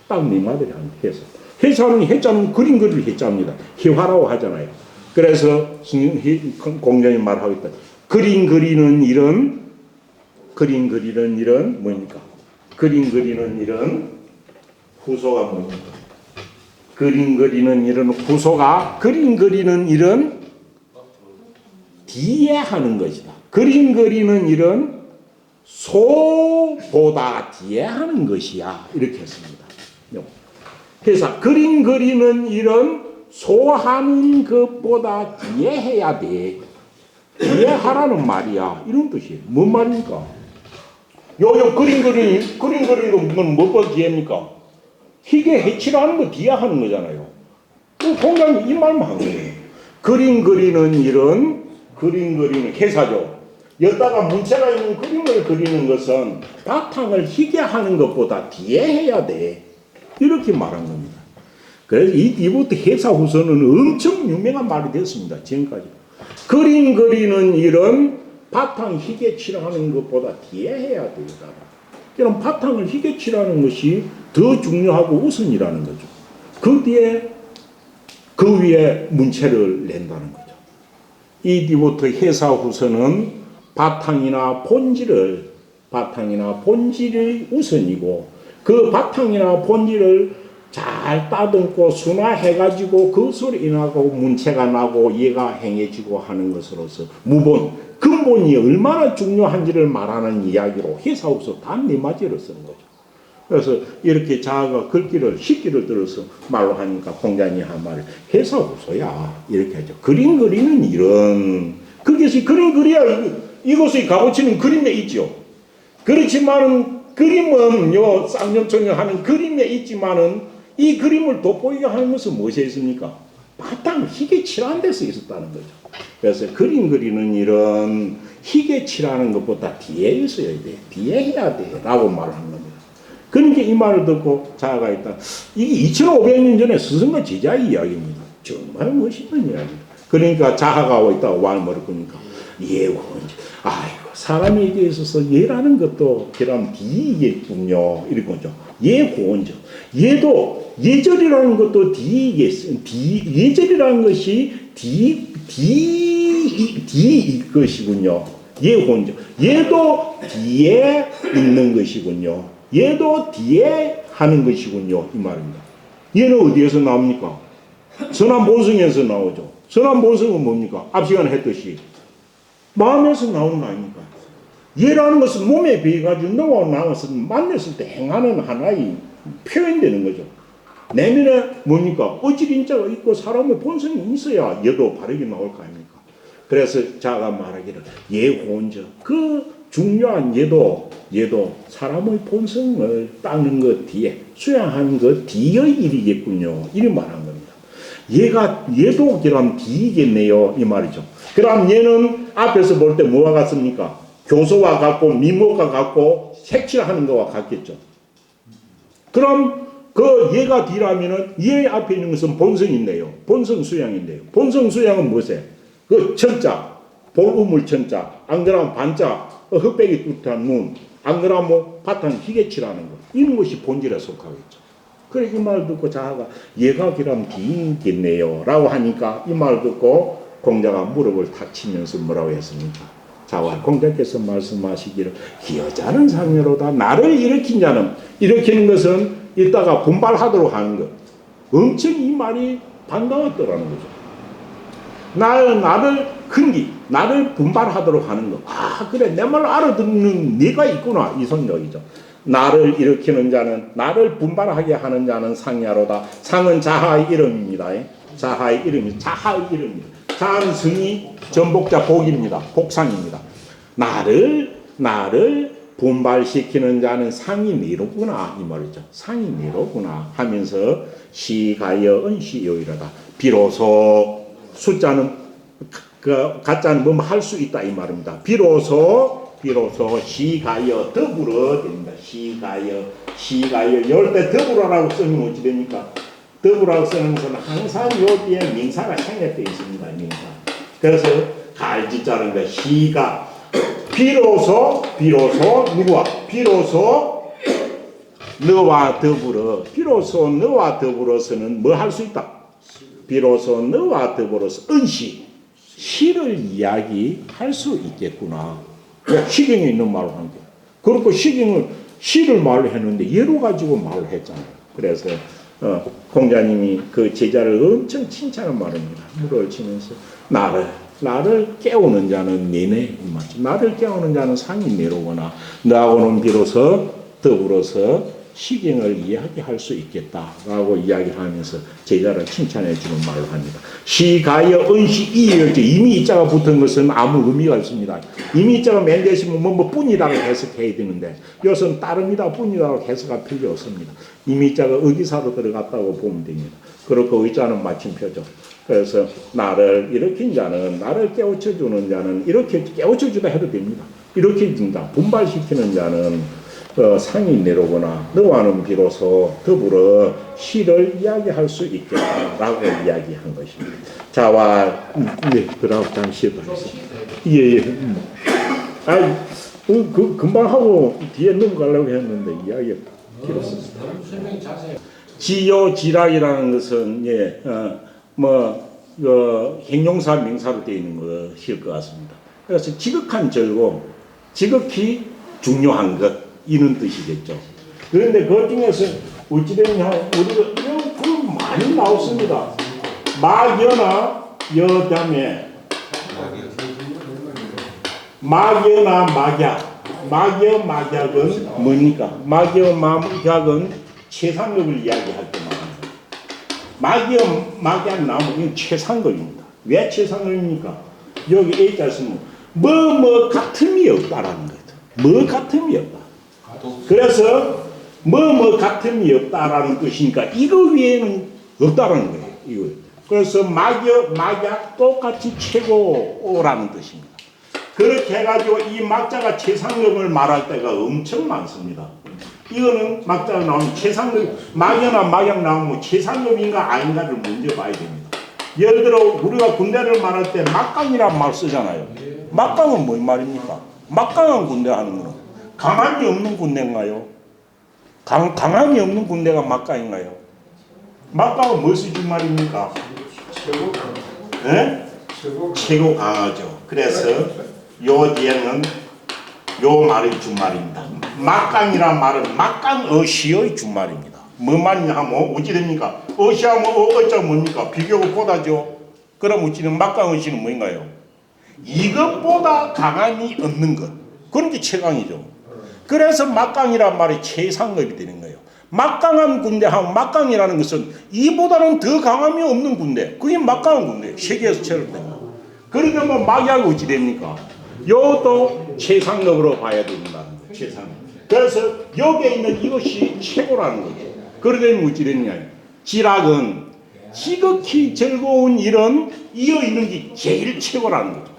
딱 네 마디를 한 해사. 해사는 해자는 그림 그릴 해자입니다. 희화라고 하잖아요. 그래서 공자님 말하고 있다. 그림 그리는 일은 뭡니까? 그림 그리는 일은 후소가 뭡니까? 그림 그리는 일은 뒤에 하는 것이다. 그림 그리는 일은 소보다 뒤에 하는 것이야. 이렇게 했습니다. 그래서 그림 그리는 일은 소하는 것보다 뒤에 해야 돼. 뒤에 하라는 말이야. 이런 뜻이에요. 뭔 말입니까? 요 그림 그리는 건 뭐가 뒤에입니까? 희게 해치라는 거 뒤에 하는 거잖아요. 공자님 이 말만 한 거예요. 그림 그리는 일은 해사죠. 여기다가 문체가 있는 그림을 그리는 것은 바탕을 희게 하는 것보다 뒤에 해야 돼. 이렇게 말한 겁니다. 그래서 이부터 해사 후서는 엄청 유명한 말이 됐습니다. 지금까지. 그림 그리는 일은 바탕 희게 칠하는 것보다 뒤에 해야 된다. 그럼 바탕을 희게 칠하는 것이 더 중요하고 우선이라는 거죠. 그 뒤에 그 위에 문체를 낸다는 거죠. 이 뒤부터 해사 후서는 바탕이나 본질이 우선이고 그 바탕이나 본질을 잘 따듬고 순화해가지고 그것으로 인하고 문체가 나고 이해가 행해지고 하는 것으로서 근본이 얼마나 중요한지를 말하는 이야기로 해사후서 단 네 마디를 쓰는 거죠. 그래서 이렇게 자아가 글귀를 식기를 들어서 말로 하니까 공자님이 한 말을 해사후서야 이렇게 하죠. 그림 그리는 일은 그것이 그림 그려야 이것의 값어치는 그림에 있죠. 그렇지만은 그림은 요 쌍용총이 하는 그림에 있지만은 이 그림을 돋보이게 하는 것은 무엇이 있습니까? 바탕 희게 칠한 데서 있었다는 거죠. 그래서 그림 그리는 일은 희게 칠하는 것보다 뒤에 있어야 돼. 뒤에 해야 돼. 라고 말을 한 겁니다. 그러니까 이 말을 듣고 자아가 있다. 이게 2500년 전에 스승과 제자의 이야기입니다. 정말 멋있는 이야기입니다. 그러니까 자아가 와 있다고 말을 거니까 예고인지 아이고 사람에게 있어서 예라는 것도 그런 뒤이겠군요. 이렇군요. 예고인죠. 예도 예절이라는 것도 예절이라는 것이 뒤일 것이군요. 예고인죠. 예도 뒤에 있는 것이군요. 얘도 뒤에 하는 것이군요. 이 말입니다. 얘는 어디에서 나옵니까? 선한 본성에서 나오죠. 선한 본성은 뭡니까? 앞 시간에 했듯이 마음에서 나오는 거 아닙니까? 얘라는 것은 몸에 비해가지고 너와 나와서 만났을 때 행하는 하나의 표현되는 거죠. 내면에 뭡니까? 어질인자가 있고 사람의 본성이 있어야 얘도 바르게 나올 거 아닙니까? 그래서 자가 말하기를 예혼자 그 중요한 얘도 사람의 본성을 닦는 것 뒤에 수양하는 것 뒤의 일이겠군요. 이런 말한 겁니다. 얘도 그럼 뒤이겠네요. 이 말이죠. 그럼 얘는 앞에서 볼 때 뭐와 같습니까? 교소와 같고 미모가 같고 색칠하는 것과 같겠죠. 그럼 그 얘가 뒤라면은 얘 앞에 있는 것은 본성인데요. 본성 수양인데요. 본성 수양은 무엇이에요? 그 천자, 볼우물 천자, 안 그러면 반자, 흑백이 뚜렷한 눈, 안 그러면 바탕 희게칠하는 것. 이런 것이 본질에 속하겠죠. 그래 이 말 듣고 자아가 얘가 그럼 뒤겠네요. 라고 하니까 이 말 듣고 공자가 무릎을 탁 치면서 뭐라고 했습니까? 자와 공자께서 말씀하시기를 기여자는 상여로다. 나를 일으킨 자는 일으키는 것은 이따가 분발하도록 하는 것. 엄청 이 말이 반가웠더라는 거죠. 나를 큰기, 나를 분발하도록 하는 것. 아, 그래, 내 말 알아듣는 네가 있구나. 이 생각이죠. 나를 일으키는 자는, 나를 분발하게 하는 자는 상야로다. 상은 자하의 이름입니다. 자하의 이름입니다. 자하의 이름입니다. 자하는 성이 전복자 복입니다. 복상입니다. 나를 분발시키는 자는 상이 네로구나. 이 말이죠. 상이 네로구나 하면서 시가여 은시요이로다. 비로소 숫자는 가짜는 뭐 할 수 있다 이 말입니다. 비로소 시가여 더불어 됩니다. 시가여 열 때 더불어라고 쓰면 어찌 됩니까? 더불어라고 쓰는 것은 항상 요 뒤에 명사가 생략되어 있습니다. 명사. 그래서 갈지자는 거 시가 비로소 누구와? 비로소 너와 더불어서는 뭐 할 수 있다? 비로소 너와 더불어서 시를 이야기할 수 있겠구나. 시경에 있는 말을 한 거예요. 그렇고 시를 말로 했는데 예로 가지고 말을 했잖아요. 그래서 공자님이 그 제자를 엄청 칭찬한 말입니다. 무릎을 치면서 나를 깨우는 자는 네네. 나를 깨우는 자는 상이 네로구나. 너하고는 비로소 더불어서 시경을 이야기할 수 있겠다라고 이야기하면서 제자를 칭찬해 주는 말로 합니다. 시가여 은시 이열제 이미 이자가 붙은 것은 아무 의미가 없습니다. 이미 이자가 맨 대시면 뭐 뿐이라고 해석해야 되는데 이것은 따릅니다. 뿐이라고 해석할 필요 없습니다. 이미 이자가 의기사로 들어갔다고 보면 됩니다. 그렇고 의자는 마침표죠. 그래서 나를 일으킨 자는 나를 깨우쳐주는 자는 이렇게 깨우쳐주다 해도 됩니다. 이렇게 준다. 분발시키는 자는 상이 내려오거나 너와는 비로소 더불어 시를 이야기할 수 있겠다라고 이야기한 것입니다. 자와 그라고 잠시 예예. 금방 하고 뒤에 넘어가려고 했는데 이야기가 길었습니다. 지요지락이라는 것은 행용사 명사로 되어 있는 것일 것 같습니다. 그래서 지극한 절고 지극히 중요한 것. 이런 뜻이겠죠. 그런데 그 중에서 어찌되냐, 우리가 그 많이 나왔습니다. 막여나 여담에 막여나 막약. 막약은 뭡니까? 막약은 최상급을 이야기할 때 말입니다. 막약 나오면 최상급입니다. 왜 최상급입니까? 여기 A자 쓰면 뭐 같음이 없다라는 거죠. 뭐 같음이 없다. 그래서 뭐 같음이 없다라는 뜻이니까 이거 외에는 없다라는 거예요. 이거. 그래서 막약 똑같이 최고라는 뜻입니다. 그렇게 해가지고 이 막자가 최상급을 말할 때가 엄청 많습니다. 이거는 막자가 나오면 최상급, 막연한 막약 나오면 최상급인가 아닌가를 먼저 봐야 됩니다. 예를 들어 우리가 군대를 말할 때 막강이란 말 쓰잖아요. 막강은 뭔 말입니까? 막강한 군대 하는 거는 강함이 없는 군대인가요? 강함이 없는 군대가 막강인가요? 막강은 무엇이 준 말입니까? 네? 최고 강하죠. 그래서 요 뒤에는 요 말이 준말입니다. 막강이란 말은 막강어시의 준말입니다. 뭔 말이냐 하면 어찌 됩니까? 어시하면 어자 뭡니까? 비교가 보다죠. 그럼 어찌는 막강어시는 뭐인가요? 이것보다 강함이 없는 것. 그런 게 최강이죠. 그래서 막강이란 말이 최상급이 되는 거예요. 막강한 군대 하면 막강이라는 것은 이보다는 더 강함이 없는 군대. 그게 막강한 군대. 세계에서 최고 됩니다. 그러면 막약이 어찌 됩니까? 이것도 최상급으로 봐야 된다는 거예요. 최상급. 그래서 여기에 있는 이것이 최고라는 거죠. 그러려면 어찌 되느냐. 지락은 지극히 즐거운 일은 이어 있는 게 제일 최고라는 거죠.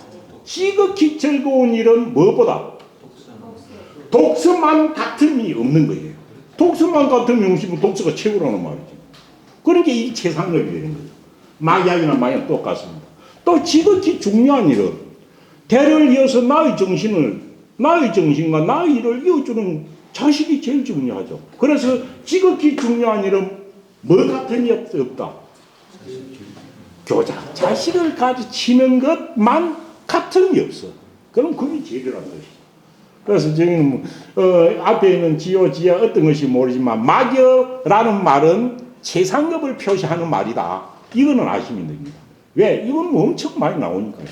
지극히 즐거운 일은 무엇보다? 독서만 같음이 없는 거예요. 독서만 같음이 없으면 독서가 최고라는 말이죠. 그러니까 이 최상급이 되는 거죠. 막약이나 막약 똑같습니다. 또 지극히 중요한 일은 대를 이어서 나의 정신과 나의 일을 이어주는 자식이 제일 중요하죠. 그래서 지극히 중요한 일은 뭐 같은 이 없다? 교자, 자식을 가르치는 것만 같음이 없어. 그럼 그게 제일이라는 것이죠. 그래서 저기는 앞에 있는 지요, 지야 어떤 것이 모르지만 막여라는 말은 최상급을 표시하는 말이다. 이거는 아시면 됩니다. 왜? 이건 뭐 엄청 많이 나오니까요.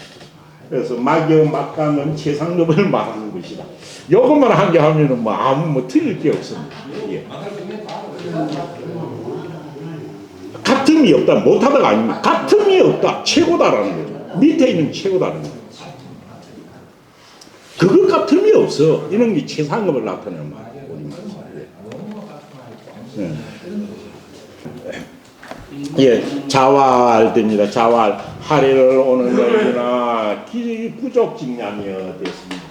그래서 막여, 막강은 최상급을 말하는 것이다. 이것만 한 개 하면은 뭐 아무 틀릴 게 없습니다. 예. 같음이 없다, 못하다가 아닙니다. 같음이 없다, 최고다라는 거죠. 밑에 있는 최고다라는 거죠. 그것 같음이 없어. 이런 게 최상급을 나타내는 말이에요. 예, 자활됩니다. 자활. 하리를 오는 것이나 부족직량이여 됐습니다.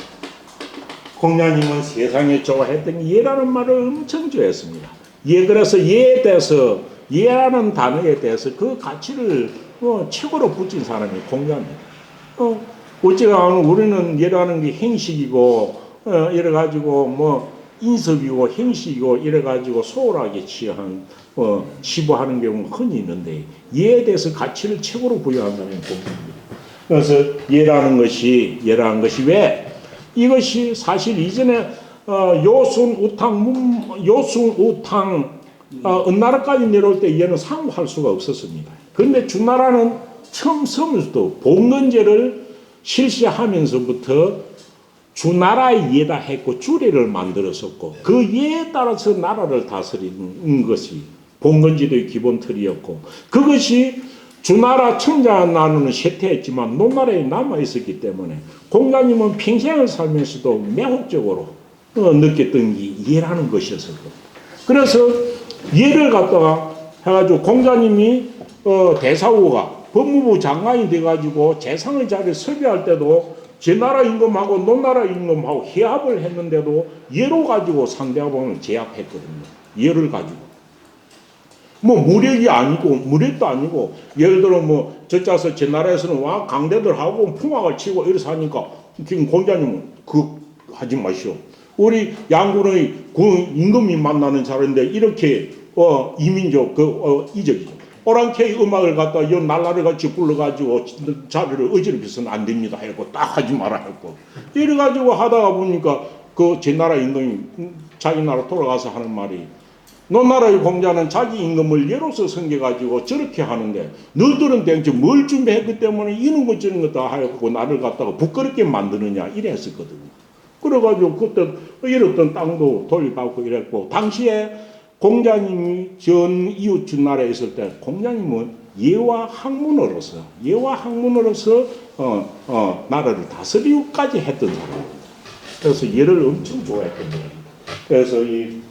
공자님은 세상에 좋아했던 예라는 말을 엄청 좋아했습니다. 예, 그래서 예에 대해서, 예라는 단어에 대해서 그 가치를 최고로 붙인 사람이 공자입니다. 어찌가 우리는 예라는 게 행식이고 이래가지고 뭐 인섭이고 행식이고 이래가지고 소홀하게 치부하는 경우가 흔히 있는데 예에 대해서 가치를 최고로 부여한 사람이 공자입니다. 그래서 예라는 것이 왜? 이것이 사실 이전에 요순우탕 은나라까지 내려올 때 얘는 상호할 수가 없었습니다. 그런데 주나라는 처음 서면서도 봉건제를 실시하면서부터 주나라의 예다 했고 주례를 만들었었고 그 예에 따라서 나라를 다스리는 것이 봉건제도의 기본 틀이었고 그것이 주나라 청자 나누는 쇠퇴했지만 논나라에 남아있었기 때문에 공자님은 평생을 살면서도 매혹적으로 느꼈던 게 예라는 것이었을 겁니다. 그래서 예를 갖다가 해가지고 공자님이 대사후가 법무부 장관이 돼가지고 재상의 자리에 섭외할 때도 제 나라 임금하고 논나라 임금하고 회합을 했는데도 예로 가지고 상대방을 제압했거든요. 예를 가지고. 뭐 무력이 아니고 무력도 아니고 예를 들어 뭐 저짜서 제 나라에서는 와 강대들하고 풍악을 치고 이래서 하니까 지금 공자님은 그거 하지 마시오. 우리 양군의 그 임금이 만나는 자리인데 이렇게 이민족 이적이죠. 오랑캐의 음악을 갖다 이 날라를 같이 불러가지고 자리를 어지럽혀서는 안 됩니다 했고 딱 하지 마라 했고 이래가지고 하다가 보니까 그 제 나라 임금이 자기 나라 돌아가서 하는 말이 논나라의 공자는 자기 임금을 예로서 섬겨가지고 저렇게 하는데 너희들은 대체 뭘 준비했기 때문에 이런 것 저런 것 다 하였고 나를 갖다가 부끄럽게 만드느냐 이래 했었거든요. 그래가지고 그때 이랬던 땅도 돌려받고 이랬고 당시에 공자님이 전 이웃 주나라에 있을 때 공자님은 예와 학문으로서 나라를 다스리기까지 했던 사람입니다. 그래서 예를 엄청 좋아했던 거예요. 그래서 이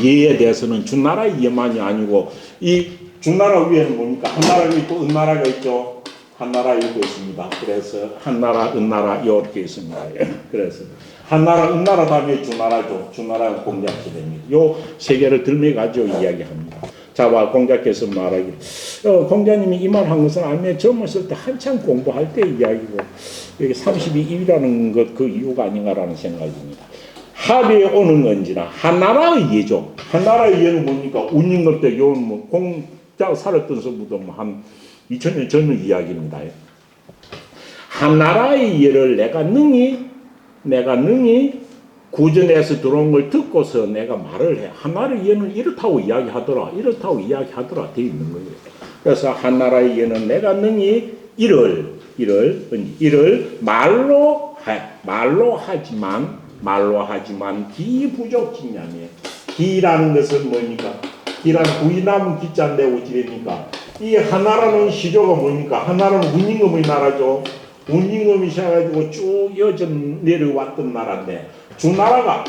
예에 대해서는 주나라의 예만이 아니고 이 주나라 위에는 뭡니까? 한나라가 있고 은나라가 있죠. 한나라 이렇게 있습니다. 그래서 한나라, 은나라 이렇게 있습니다. 그래서 한나라, 은나라 다음에 주나라죠. 주나라가 공작시대입니다. 요 세 개를 들매가지고 이야기합니다. 자와 공자께서 말하기를 공자님이 이 말 한 것은 아니면 젊었을 때 한참 공부할 때 이야기고 여기 32일이라는 것 그 이유가 아닌가라는 생각입니다. 합에 오는 건지나 한나라의 예죠. 한나라의 예는 뭡니까? 운임금 때 요는 뭐 공자 살았던 서부터 한 2000년 전의 이야기입니다. 한나라의 예를 내가 능히 구전에서 들어온 걸 듣고서 내가 말을 해. 한나라의 예는 이렇다고 이야기하더라 되어 있는 거예요. 그래서 한나라의 예는 내가 능히 이를 말로 하지만 기부족진냐며. 기라는 것은 뭡니까? 기란 구이나무 기자인데 어찌됩니까? 이 한나라는 시조가 뭡니까? 한나라는 운임금의 나라죠. 운임금이 셔가지고 쭉 이어져 내려왔던 나라인데 주나라가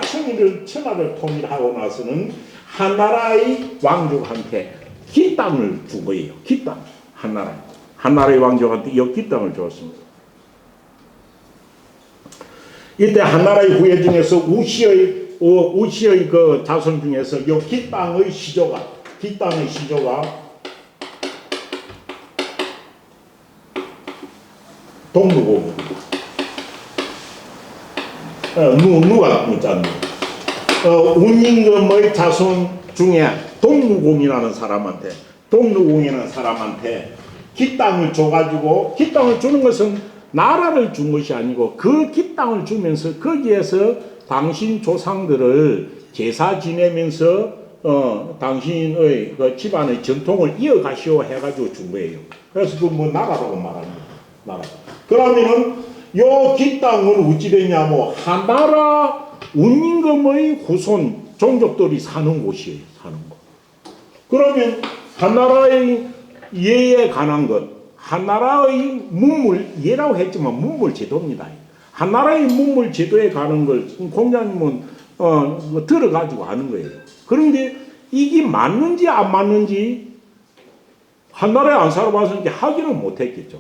천하를 통일하고 나서는 한나라의 왕족한테 기 땅을 준 거예요. 기 땅. 한나라의 왕족한테 이 기 땅을 줬습니다. 이때 한나라의 후예 중에서 우시의 그 자손 중에서 이 기 땅의 시조가 동루공입니다. 누가 문자입니다. 운임금의 자손 중에 동루공이라는 사람한테 기 땅을 줘가지고 기 땅을 주는 것은 나라를 준 것이 아니고 그 기 땅을 주면서 거기에서 당신 조상들을 제사 지내면서 당신의 그 집안의 전통을 이어가시오 해가지고 준 거예요. 그래서 그 뭐 나라라고 말합니다. 나라. 그러면은 요 기 땅은 어찌 되냐면 한나라 운임금의 후손 종족들이 사는 곳이에요. 사는 곳. 그러면 한나라의 예에 관한 것, 한나라의 문물 예라고 했지만 문물 제도입니다. 한나라의 문물 제도에 관한 걸 공자님은 들어가지고 아는 거예요. 그런데 이게 맞는지 안 맞는지 한나라에 안 살아봐서 확인을 못했겠죠.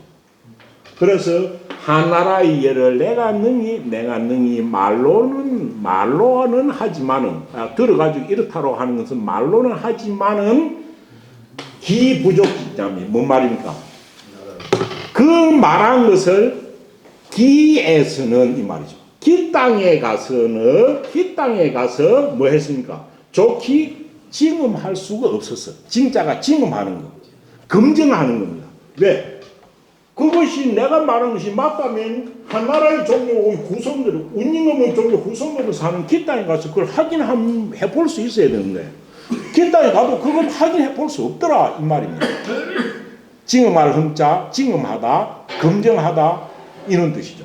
그래서 한나라의 예를 내가 능히 말로는 하지만은 들어가지고 이렇다고 하는 것은 말로는 하지만은 기부족이냐면 뭔 말입니까? 그 말한 것을 기에서는 이 말이죠. 기 땅에 가서 뭐 했습니까? 좋게 징음할 수가 없었어. 징자가 징음하는 거, 검증하는 겁니다. 왜? 그것이 내가 말한 것이 맞다면 한나라의 종족의 후손들, 운임금의 종족 후손들을 사는 기 땅에 가서 그걸 확인해 볼 수 있어야 되는 거예요. 기 땅에 가도 그건 확인해 볼 수 없더라 이 말입니다. 징음할 흠자, 징음하다, 검증하다 이런 뜻이죠.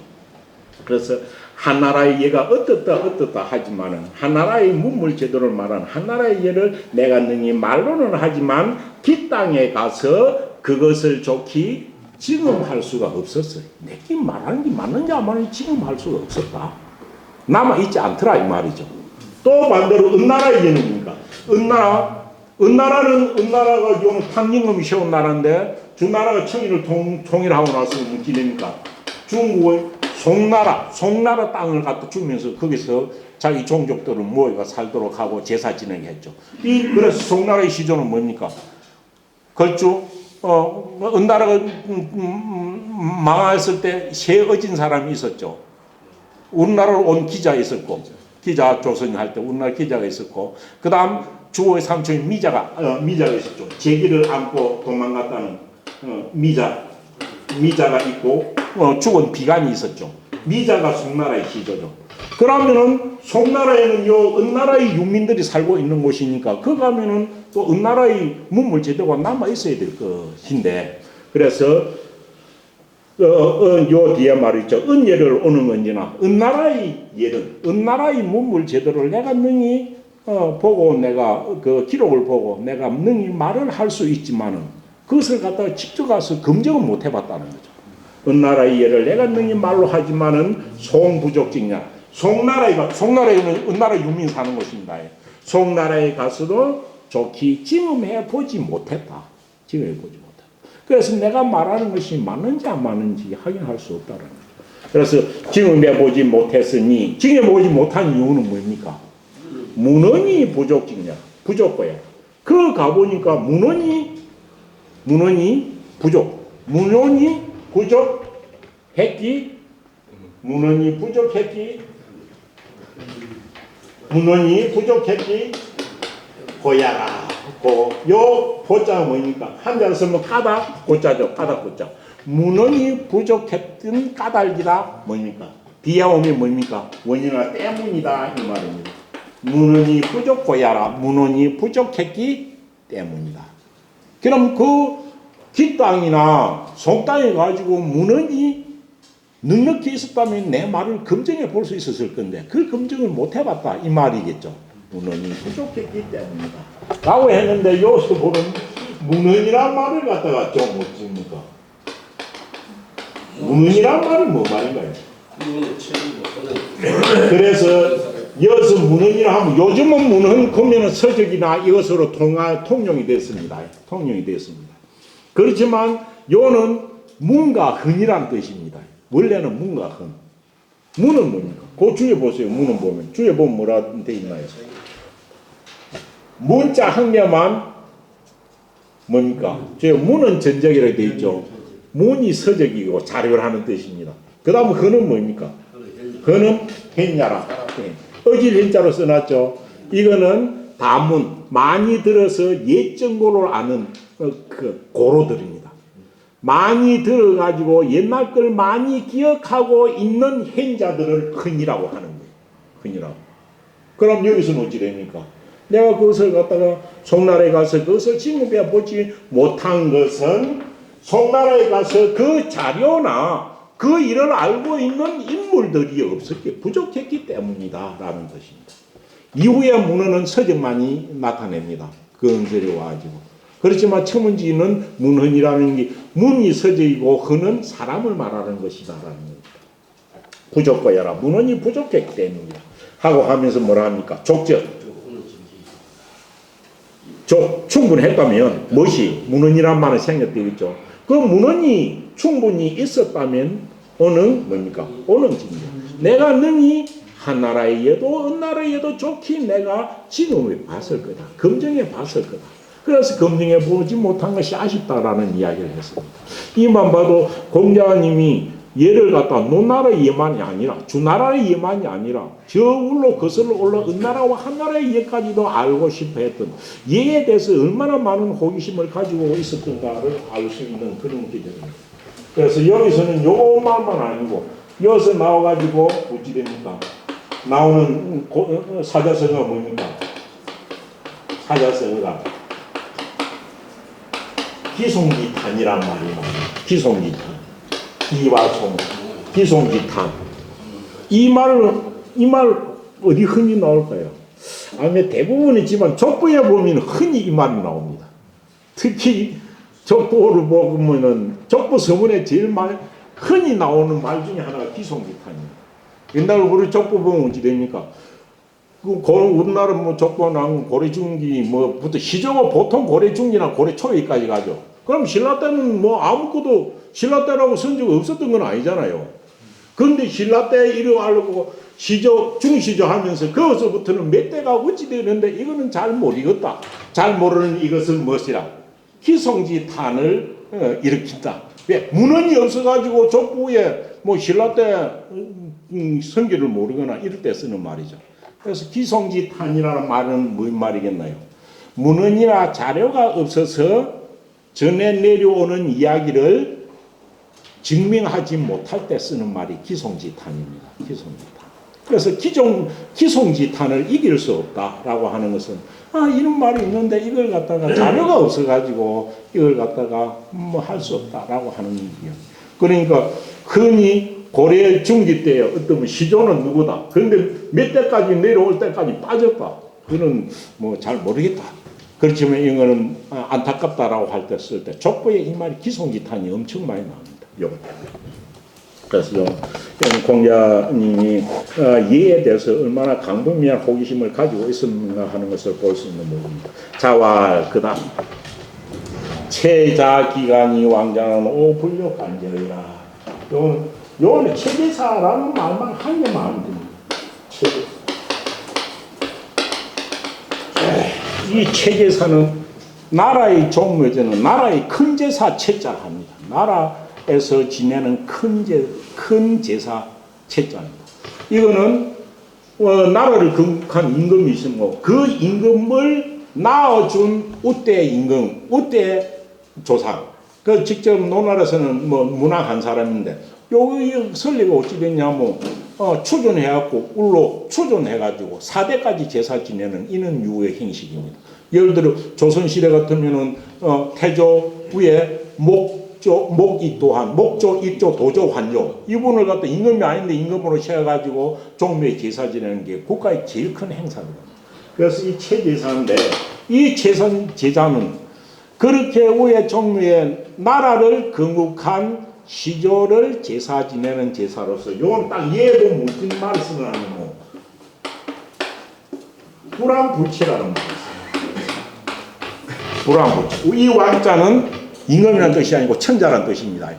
그래서 한나라의 예가 어떻다 하지만은 한나라의 문물 제도를 말하는 한나라의 예를 내가 능히 말로는 하지만 기 땅에 가서 그것을 좋게 징음할 수가 없었어요. 내게 말하는 게 맞는지 안 맞는지 징음할 수가 없었다. 남아있지 않더라 이 말이죠. 또 반대로 은나라의 예는 뭡니까? 은나라가 요는 탕임금이 세운 나라인데 주나라가 청일을 통일하고 나서 어떻게 됩니까? 중국의 송나라 땅을 갖다 주면서 거기서 자기 종족들을 모여가 살도록 하고 제사 지내게 했죠. 그래서 송나라의 시조는 뭡니까? 걸주 은나라가 망했을 때 세 어진 사람이 있었죠. 우리나라로 온 기자 있었고 기자 조선이 할 때 우리나라 기자가 있었고 그 다음 주호의 삼촌이 미자가 있었죠. 제기를 안고 도망갔다는 미자가 있고 죽은 비간이 있었죠. 미자가 송나라의 시조죠. 그러면은 송나라에는 요 은나라의 유민들이 살고 있는 곳이니까 그 가면은 또 은나라의 문물 제도가 남아 있어야 될 것인데 그래서 요 뒤에 말이죠. 은예를 오는 언제나 은나라의 예는 은나라의 문물 제도를 내가 능히 보고 내가 그 기록을 보고 내가 능히 말을 할 수 있지만은 그것을 갖다가 직접 가서 검증을 못 해봤다는 거죠. 어느 나라의 예를 내가 능히 말로 하지만은 송부족직냐. 송나라에는 어느 나라 유민 사는 곳입니다. 송나라에 가서도 좋게 증험해 보지 못했다. 증험해 보지 못했다. 그래서 내가 말하는 것이 맞는지 안 맞는지 확인할 수 없다는 거죠. 그래서 증험해 보지 못했으니 증험해 보지 못한 이유는 뭡니까? 문헌이 부족직냐. 부족거야. 그 가보니까 문헌이 부족. 문헌이 부족했기. 문헌이 부족했기. 고야라. 요 고자가 뭡니까? 한자로 쓰면 까닭 고자죠. 까닭 고자. 문헌이 부족했던 까닭이다. 뭡니까? 뒤에 오면 뭡니까? 원인은 때문이다. 이 말입니다. 문헌이 부족고야라. 문헌이 부족했기 때문이다. 그럼 그 뒷땅이나 속땅에 가지고 문헌이 능력이 있었다면 내 말을 검증해 볼 수 있었을 건데 그 검증을 못 해봤다 이 말이겠죠. 문헌이 부족했기 때문이다 라고 했는데 여기서 보면 문헌이란 말을 갖다가 좀 못집니까? 문헌이란 말은 뭐 말인가요? 그래서 여기서 문헌이라 하면 요즘은 문헌 그러면 서적이나 이것으로 통용이 됐습니다. 통용이 됐습니다. 그렇지만 요는 문과 흔이란 뜻입니다. 원래는 문과 흔. 문은 뭡니까? 그 주에 보세요. 문은 보면 주에 보면 뭐라 돼 있나요? 문자 한 개만 뭡니까? 저 문은 전적이라고 돼 있죠. 문이 서적이고 자료라는 뜻입니다. 그 다음 흔은 뭡니까? 흔은 했냐라. 어질 현자로 써놨죠. 이거는 다문 많이 들어서 옛정보를 아는 그 고로들입니다. 많이 들어가지고 옛날 걸 많이 기억하고 있는 현자들을 흔이라고 하는 거예요. 흔이라고. 그럼 여기서는 어찌 됩니까? 내가 그것을 갖다가 송나라에 가서 그것을 증명해 보지 못한 것은 송나라에 가서 그 자료나 그 일을 알고 있는 인물들이 없었기 부족했기 때문이다 라는 것입니다. 이후에 문헌은 서적만이 나타냅니다. 그 언저리 와가지고. 그렇지만 첨언지는 문헌이라는 게 문이 서적이고 헌은 사람을 말하는 것이다라는 겁니다. 부족거야라. 문헌이 부족했기 때문이다. 하고 하면서 뭐라 합니까? 족적. 충분했다면 무엇이 문헌이란 말은 생략되겠죠. 그 문헌이 충분히 있었다면 어는 뭡니까? 어는 증명. 내가 능히 한 나라에도 어느 나라에도 좋게 내가 지금을 봤을 거다. 검증해 봤을 거다. 그래서 검증해 보지 못한 것이 아쉽다라는 이야기를 했습니다. 이만 봐도 공자님이 예를 갖다 노나라의 예만이 아니라 주나라의 예만이 아니라 저 울로 거슬러 올라 은나라와 한나라의 예까지도 알고 싶어 했던 예에 대해서 얼마나 많은 호기심을 가지고 있었던가를 알 수 있는 그런 기절입니다. 그래서 여기서는 요것만만 아니고 여기서 나와가지고 어찌 됩니까? 나오는 사자성어가 뭡니까? 사자성어가 기송기탄이란 말이 나옵니다. 기송기탄. 기와송, 기송기탄. 이 말 어디 흔히 나올까요? 아마 대부분이지만 족보에 보면 흔히 이 말이 나옵니다. 특히 족보를 보면은 족보 서문에 제일 흔히 나오는 말 중에 하나가 기송기탄입니다. 옛날 우리 족보 보면 어찌 됩니까? 우리나라 뭐 족보 나온 고려중기 뭐부터 시조가 보통 고려중기나 고려초기까지 가죠. 그럼 신라 때는 뭐 아무것도 신라 때라고 선조가 없었던 건 아니잖아요. 그런데 신라 때 이래 알고 시조, 중시조 하면서 거기서부터는 몇 대가 어찌 되는데 이거는 잘 모르겠다. 잘 모르는 이것을 무엇이라? 기송지탄을 일으킨다. 왜? 문헌이 없어가지고 족보에 뭐 신라 때 성기를 모르거나 이럴 때 쓰는 말이죠. 그래서 기송지탄이라는 말은 무슨 말이겠나요? 문헌이나 자료가 없어서 전해 내려오는 이야기를 증명하지 못할 때 쓰는 말이 기송지탄입니다. 기송지탄. 그래서 기송지탄을 이길 수 없다라고 하는 것은 이런 말이 있는데 이걸 갖다가 자료가 없어가지고 이걸 갖다가 뭐 할 수 없다라고 하는 얘기예요. 그러니까 흔히 고려 중기 때에 어떤 시조는 누구다. 그런데 몇 대까지 내려올 때까지 빠졌다. 그는 뭐 잘 모르겠다. 그렇지만 이거는 안타깝다라고 할 때 쓸 때 족보에 이 말이 기송기탄이 엄청 많이 나옵니다. 요거 때문에. 그래서 공자님이 이에 대해서 얼마나 강분미한 호기심을 가지고 있었는가 하는 것을 볼 수 있는 부분입니다. 자왈 그다음 체자기간이 왕자는 오불력간절이라. 요거는 체제사라는 말만 한 개만 하면 됩니다. 체제사. 이 체제사는 나라의 종묘제는 나라의 큰 제사 체자를 합니다. 나라에서 지내는 큰 제사 체자입니다. 이거는 나라를 건국한 임금이 있으면 그 임금을 낳아준 우대 임금, 우대 조상. 그 직접 노나라에서는 뭐 문왕한 사람인데 요 설리가 어찌 됐냐면 추존해갖고 울로 추존해가지고 4대까지 제사 지내는 이는 유의 형식입니다. 예를 들어 조선시대 같으면은 태조 위에 목이 또한 목조, 입조, 도조, 환조 이분을 갖다 임금이 아닌데 임금으로 세워가지고 종묘에 제사 지내는 게 국가의 제일 큰 행사입니다. 그래서 이 체제사인데 이 제사는 그렇게 위에 종묘에 나라를 건국한 시조를 제사 지내는 제사로서 요건 딱 예도 무슨 말을 쓰느냐면 불안불치라는 말이 있어요. 불안불치. 이 왕자는 임금이라는 뜻이 아니고 천자라는 뜻입니다.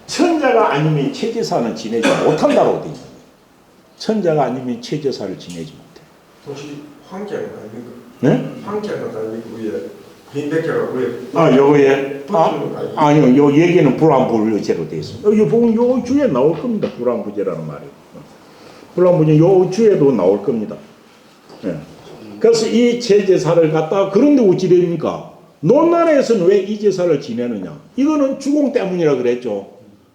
천자가 아니면 체제사는 지내지 못한다고 되어 있습니다. 천자가 아니면 체제사를 지내지 못해. 혹시 황제가 아닙니까? 네? 황제가 아니고 위에 빈백제가 위에 여기에 아니요, 요 얘기는 불안불제로 되어 있습니다. 요 보면 요 주에 나올 겁니다. 불안불제라는 말이. 불안불제 요 주에도 나올 겁니다. 네. 그래서 이 제제사를 갖다가 그런데 어찌 됩니까? 논란에서는 왜 이 제사를 지내느냐? 이거는 주공 때문이라 그랬죠.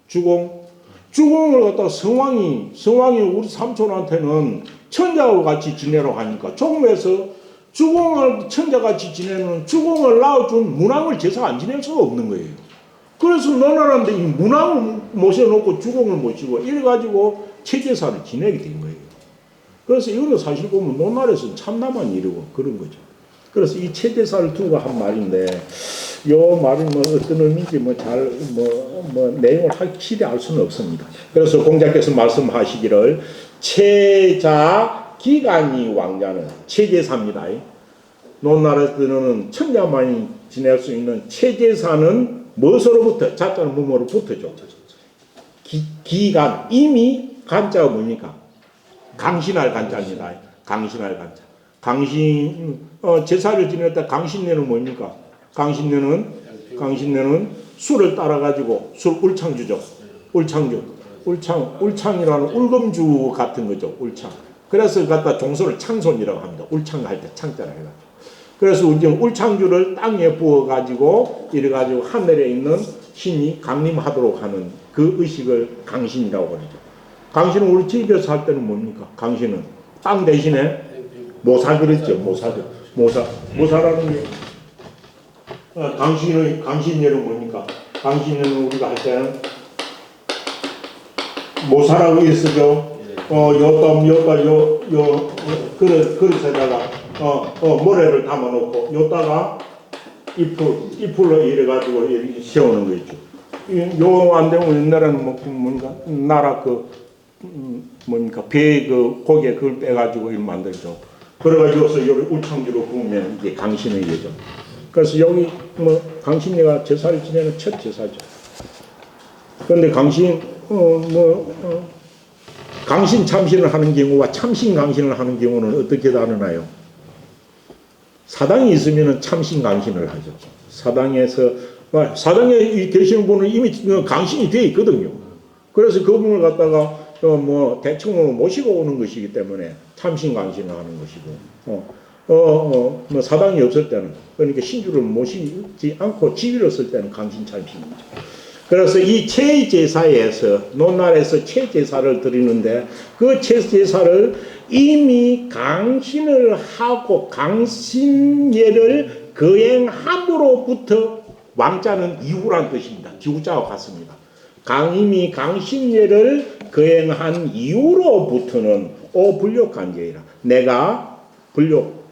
주공을 갖다가 성왕이 우리 삼촌한테는 천자와 같이 지내라고 하니까 종묘에서 주공을 천자같이 지내는 주공을 낳아준 문왕을 제사 안 지낼 수가 없는 거예요. 그래서 논란한데 이 문왕을 모셔놓고 주공을 모시고 이래가지고 체제사를 지내게 된 거예요. 그래서 이거는 사실 보면 논란에서는 참담한 일이고 그런 거죠. 그래서 이 체제사를 두고 한 말인데 요 말이 뭐 어떤 의미인지 내용을 확실히 알 수는 없습니다. 그래서 공자께서 말씀하시기를 체자 기간이 왕자는 체제사입니다. 논나라에서는 천자만이 지낼 수 있는 체제사는 무엇으로부터? 자자는 뭐뭐로부터죠. 기간 이미 간자가 뭡니까? 강신할 간자입니다. 강신할 간자. 제사를 지낼 때 강신례는 뭡니까? 강신례는 술을 따라가지고 울창주죠. 울창이라는 울금주 같은 거죠. 울창. 그래서 갖다 종소를 창손이라고 합니다. 울창할 때 창자라 해가지고. 그래서 우리 울창주를 땅에 부어가지고 이래가지고 하늘에 있는 신이 강림하도록 하는 그 의식을 강신이라고 그러죠. 강신은 우리 집에서 할 때는 뭡니까? 강신은 땅 대신에 모사 그랬죠. 모사라는 게 강신예는 뭡니까? 강신예는 우리가 할 때는 모사라고 쓰죠. 그릇에다가 모래를 담아놓고 요다가 잎으로 이래가지고 이렇게 세우는 거 있죠. 요 안 되면 옛날에는 뭔가 나라 배 고기에 그걸 빼가지고 이렇게 만들죠. 그래가지고 여기 울창주로 부으면 이게 강신의 예죠. 그래서 여기 강신예가 제사를 지내는 첫 제사죠. 그런데 강신 참신을 하는 경우와 참신 강신을 하는 경우는 어떻게 다르나요? 사당이 있으면 참신 강신을 하죠. 사당에 계시는 분은 이미 강신이 되어 있거든요. 그래서 그분을 갖다가 대충 모시고 오는 것이기 때문에 참신 강신을 하는 것이고, 사당이 없을 때는 그러니까 신주를 모시지 않고 지위를 쓸 때는 강신 참신이죠. 그래서 이 체제사에서 논날에서 체제사를 드리는데 그 체제사를 이미 강신을 하고 강신예를 거행함으로부터 왕자는 이후란 뜻입니다. 기후자와 같습니다. 이미 강신예를 거행한 이후로부터는 불력간제이라 내가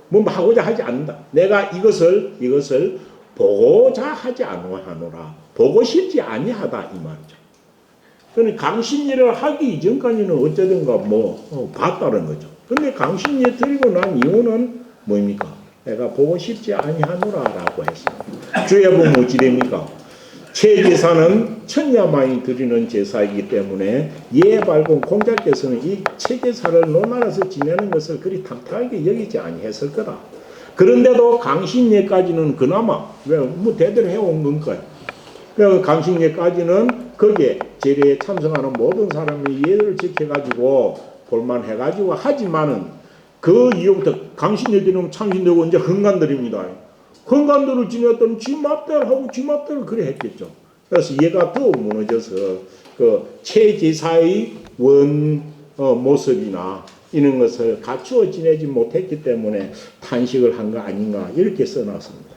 뭐 하고자 하지 않는다. 내가 이것을 보고자 하지 아니하노라. 보고 싶지 아니하다 이 말이죠. 그러니까 강신예를 하기 이전까지는 어쩌든가 봤다는 거죠. 근데 강신예 드리고 난 이유는 뭡니까? 내가 보고 싶지 아니하노라라고 했습니다. 주에 보면 어찌 됩니까? 최제사는 천야만이 드리는 제사이기 때문에 예발공 공자께서는 이 최제사를 논하라서 지내는 것을 그리 탐탁하게 여기지 아니했을 거다. 그런데도 강신예까지는 그나마 뭐 대대로 해온 건가요? 그래서 강신예까지는 거기에 제례에 참석하는 모든 사람이 예를 지켜가지고 볼만해가지고 하지만은 그 이후부터 강신예 드리면 참신되고 이제 흥간들입니다. 흥간들을 지냈던 지 맘대로 하고 지 맘대로 그래 했겠죠. 그래서 얘가 더 무너져서 그 최제사의 모습이나 이런 것을 갖추어 지내지 못했기 때문에 탄식을 한 거 아닌가 이렇게 써놨습니다.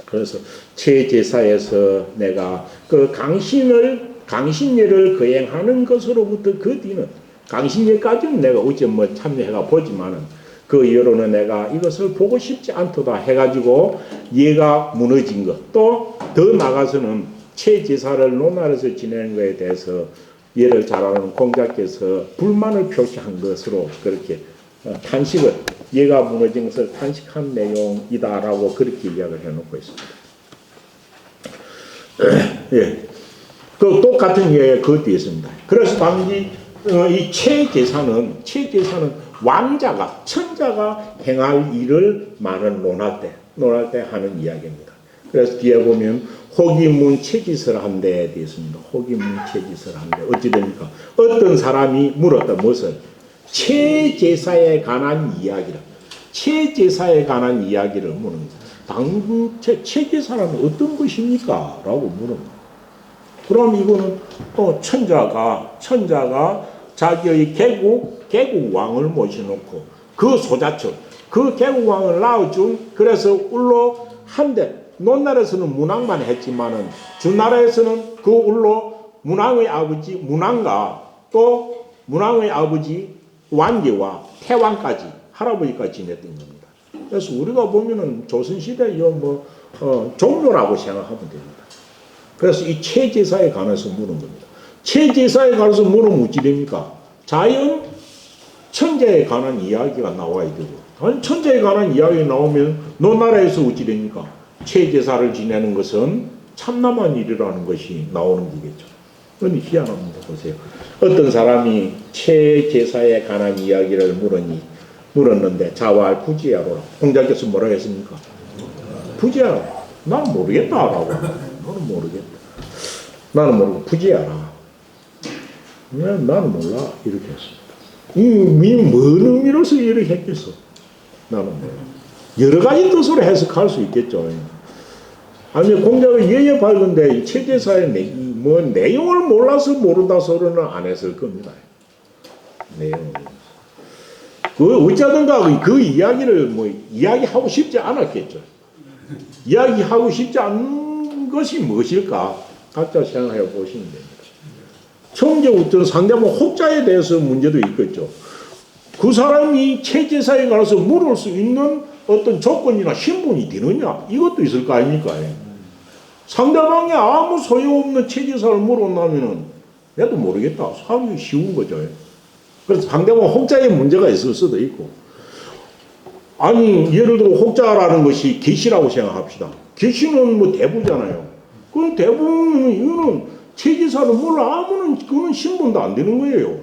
그래서 최제사에서 내가 그 강신예를 거행하는 것으로부터 그 뒤는 강신예까지는 내가 어째 참여해가 보지만은 그 이후로는 내가 이것을 보고 싶지 않도다 해가지고 얘가 무너진 것, 또 더 나가서는 최제사를 논하러서 지내는 것에 대해서 얘를 잘 아는 공자께서 불만을 표시한 것으로 그렇게 탄식을, 얘가 무너진 것을 탄식한 내용이다라고 그렇게 이야기를 해놓고 있습니다. 예. 그 똑같은 이야기가 그 뒤에 있습니다. 그래서 당시 이 최제사는 왕자가, 천자가 행할 일을 많은 논할 때 하는 이야기입니다. 그래서 뒤에 보면 호기문 체지설한데 되어 있습니다. 호기문 체지설한데 어찌 됩니까? 어떤 사람이 물었다. 무엇을? 최제사에 관한 이야기를. 최제사에 관한 이야기를 묻는 당구 최제사는 어떤 것입니까? 라고 물습니다. 그럼 이거는 또 천자가 자기의 개국 왕을 모셔놓고 그 소자처, 그 개국 왕을 낳아준, 그래서 울로 한데 논나라에서는 문왕만 했지만은 주나라에서는 그 울로 문왕의 아버지 문왕과 또 문왕의 아버지 왕계와 태왕까지 할아버지까지 지냈던 겁니다. 그래서 우리가 보면은 조선시대 종묘라고 생각하면 됩니다. 그래서 이 최제사에 관해서 물은 겁니다. 최제사에 관해서 물으면 어찌 됩니까? 자연 천재에 관한 이야기가 나와야 되고, 천재에 관한 이야기가 나오면 논나라에서 어찌 됩니까? 최제사를 지내는 것은 참남한 일이라는 것이 나오는 거겠죠. 그런데 희한합니다. 보세요. 어떤 사람이 최제사에 관한 이야기를 물었는데 자왈 부지야로. 공자께서 뭐라고 했습니까? 부지야라. 나는 모르겠다라고. 나는 모르겠다. 나는 모르고 부지야라. 나는 몰라. 이렇게 했습니다. 뭔 의미로서 이렇게 했겠어? 나는 몰라. 여러 가지 뜻으로 해석할 수 있겠죠. 아니, 공자가 예예 밝은데 최제사의 내용을 몰라서 모른다 소리는 안 했을 겁니다. 내용을. 어쩌든가 그 이야기를 이야기하고 싶지 않았겠죠. 이야기하고 싶지 않은 것이 무엇일까? 각자 생각해 보시면 됩니다. 청제우전 상대방 혹자에 대해서 문제도 있겠죠. 그 사람이 최제사에 가서 물을 수 있는 어떤 조건이나 신분이 되느냐, 이것도 있을 거 아닙니까? 상대방이 아무 소용없는 최제사를 물어온다면은 내도 모르겠다. 하기 쉬운 거죠. 그래서 상대방 혹자에 문제가 있을 수도 있고, 아니 예를 들어 혹자라는 것이 계시라고 생각합시다. 계시는 대부잖아요. 그럼 대부는 이거는 최제사를 몰라 아무는 그런 신분도 안 되는 거예요.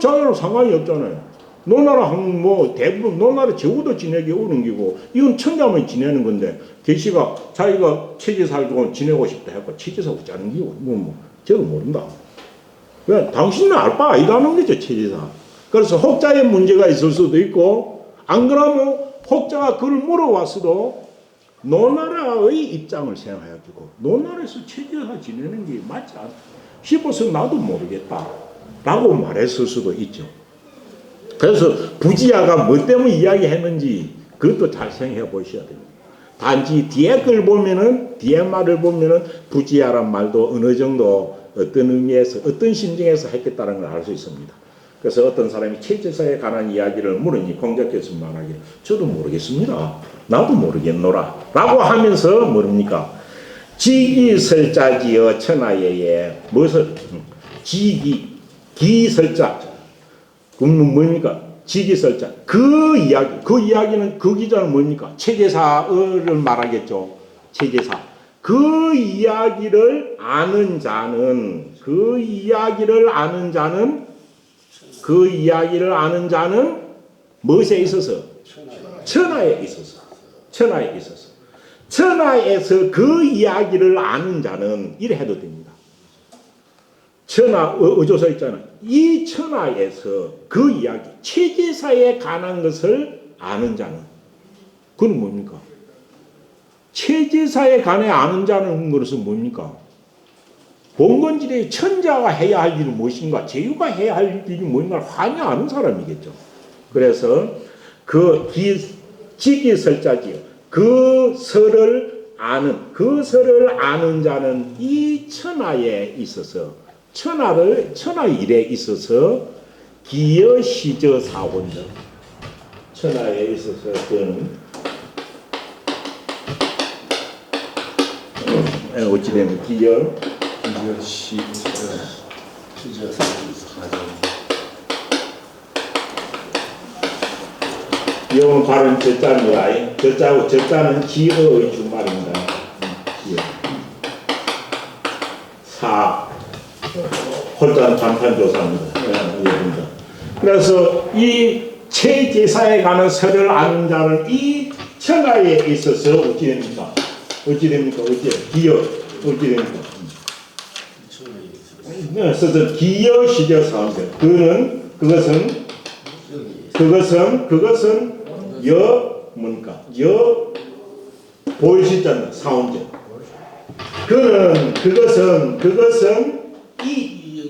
자기랑 상관이 없잖아요. 노나라 대부분 노나라 제후도 지내기 어려운 기고, 이건 천자만 지내는 건데, 계시가 자기가 최제사를 좀 지내고 싶다 해서 최제사 없자는 기고, 저도 모른다. 왜? 당신은 알 바 아니라는 거죠, 최제사. 그래서 혹자의 문제가 있을 수도 있고, 안 그러면 혹자가 그걸 물어왔어도 노나라의 입장을 생각해가지고, 노나라에서 최제사 지내는 게 맞지 않다 싶어서 나도 모르겠다 라고 말했을 수도 있죠. 그래서 부지야가 뭐 때문에 이야기했는지 그것도 잘 생각해 보셔야 됩니다. 단지 뒤에 말을 보면은 부지야란 말도 어느 정도 어떤 의미에서 어떤 심정에서 했겠다는 걸 알 수 있습니다. 그래서 어떤 사람이 체제사에 관한 이야기를 물으니 공자께서 말하기를 저도 모르겠습니다. 나도 모르겠노라 라고 하면서 뭡니까? 지기설자지어 천하예에 무엇을 기설자 그럼 뭡니까? 지기설자 그 이야기는 그 기자는 뭡니까? 체제사를 말하겠죠. 체제사 그 이야기를 아는 자는 무엇에 있어서? 천하에 있어서 천하에서 그 이야기를 아는 자는 이래 해도 됩니다. 천하 어조서 있잖아요. 이 천하에서 그 이야기 체제사에 관한 것을 아는 자는 그건 뭡니까? 체제사에 관해 아는 자는 것은 뭡니까? 봉건질의 천자가 해야 할 일은 무엇인가? 제후가 해야 할 일이 무엇인가를 환히 아는 사람이겠죠. 그래서 그 지기설자지요. 그 설을 아는 자는 이 천하에 있어서 천하 일에 있어서 기여시저 사원자 천하에 있어서 그는 어찌되면 이건 발음 저자입니다. 저자는 기어의 준말입니다. 홀자는 반판조사입니다. 그래서 이 체제사에 관한 설을 아는 자는 이 천하에 있어서 어찌 됩니까? 기여 어찌 됩니까? 그래서 기여 시저 사원자 그것은 뭡니까? 보일시자는 사원자. 그것은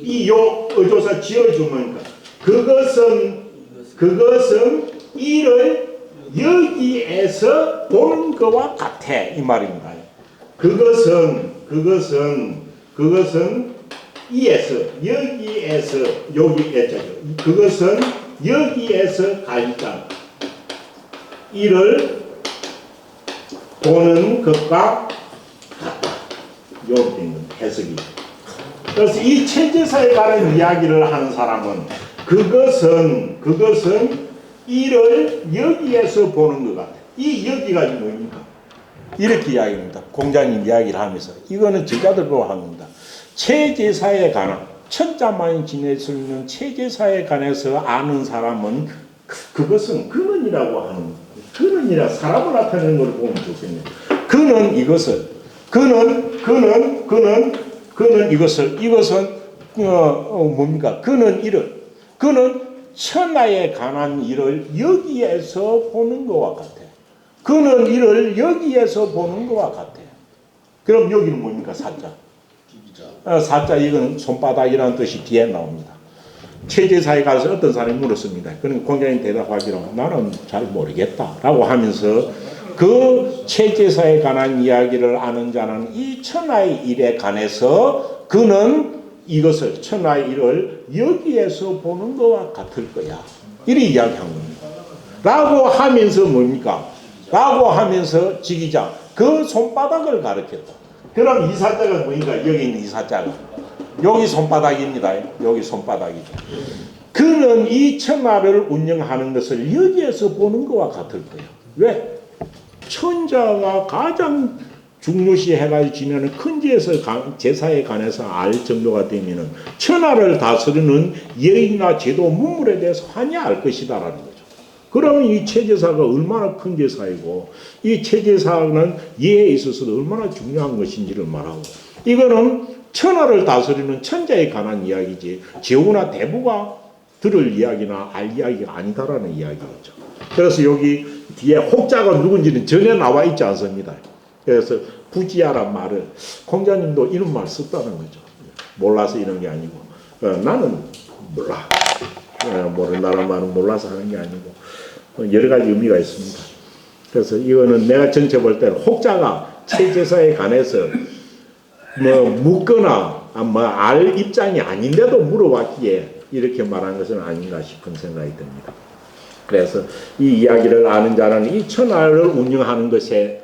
이요 의조사 지어주니까 그것은 이를 여기에서 보는 것과 같아 이 말입니다. 그것은 여기에서 그것은 여기에서 갈자 이를 보는 것과 같다. 이렇게 있는 해석이. 그래서 이 체제사에 관한 이야기를 하는 사람은 그것은 이를 여기에서 보는 것 같아. 이 여기가 뭡니까? 이렇게 이야기합니다. 공자님 이야기를 하면서 이거는 제자들로 합니다. 체제사에 관한 천자만이 지낼 수 있는 체제사에 관해서 아는 사람은 그것은 근원이라고 하는 근원이라 사람을 나타내는 걸 보면 좋겠네요. 근원 이것은 이것은 뭡니까? 그는 천하에 관한 일을 여기에서 보는 것과 같아. 그는 이를 여기에서 보는 것과 같아. 그럼 여기는 뭡니까? 사자. 사자 이거는 손바닥이라는 뜻이 뒤에 나옵니다. 체제사에 가서 어떤 사람이 물었습니다. 그러니까 공자님 대답하기로 나는 잘 모르겠다 라고 하면서 그 체제사에 관한 이야기를 아는 자는 이 천하의 일에 관해서 그는 이것을 천하의 일을 여기에서 보는 것과 같을 거야. 이렇게 이야기한 겁니다. 라고 하면서 뭡니까? 라고 하면서 지기자 그 손바닥을 가르쳤다. 그럼 이 사자가 뭐니까 여기 있는 이 사자가 여기 손바닥입니다. 여기 손바닥이죠. 그는 이 천하를 운영하는 것을 여기에서 보는 것과 같을 거예요. 왜? 천자가 가장 중요시 해가지고 지내는 큰 제사에 관해서 알 정도가 되면은 천하를 다스리는 예의나 제도 문물에 대해서 환히 알 것이다라는 거죠. 그러면 이 체제사가 얼마나 큰 제사이고 이 체제사는 예에 있어서도 얼마나 중요한 것인지를 말하고 이거는 천하를 다스리는 천자에 관한 이야기지 제후나 대부가 들을 이야기나 알 이야기가 아니다라는 이야기겠죠. 그래서 여기 뒤에 혹자가 누군지는 전혀 나와 있지 않습니다. 그래서 부지야란 말을 공자님도 이런 말 썼다는 거죠. 몰라서 이런 게 아니고 나는 몰라. 모른다는 말은 몰라서 하는 게 아니고 여러 가지 의미가 있습니다. 그래서 이거는 내가 전체 볼 때는 혹자가 체제사에 관해서 묻거나 알 입장이 아닌데도 물어봤기에 이렇게 말한 것은 아닌가 싶은 생각이 듭니다. 그래서 이 이야기를 아는 자는 이 천하를 운영하는 것에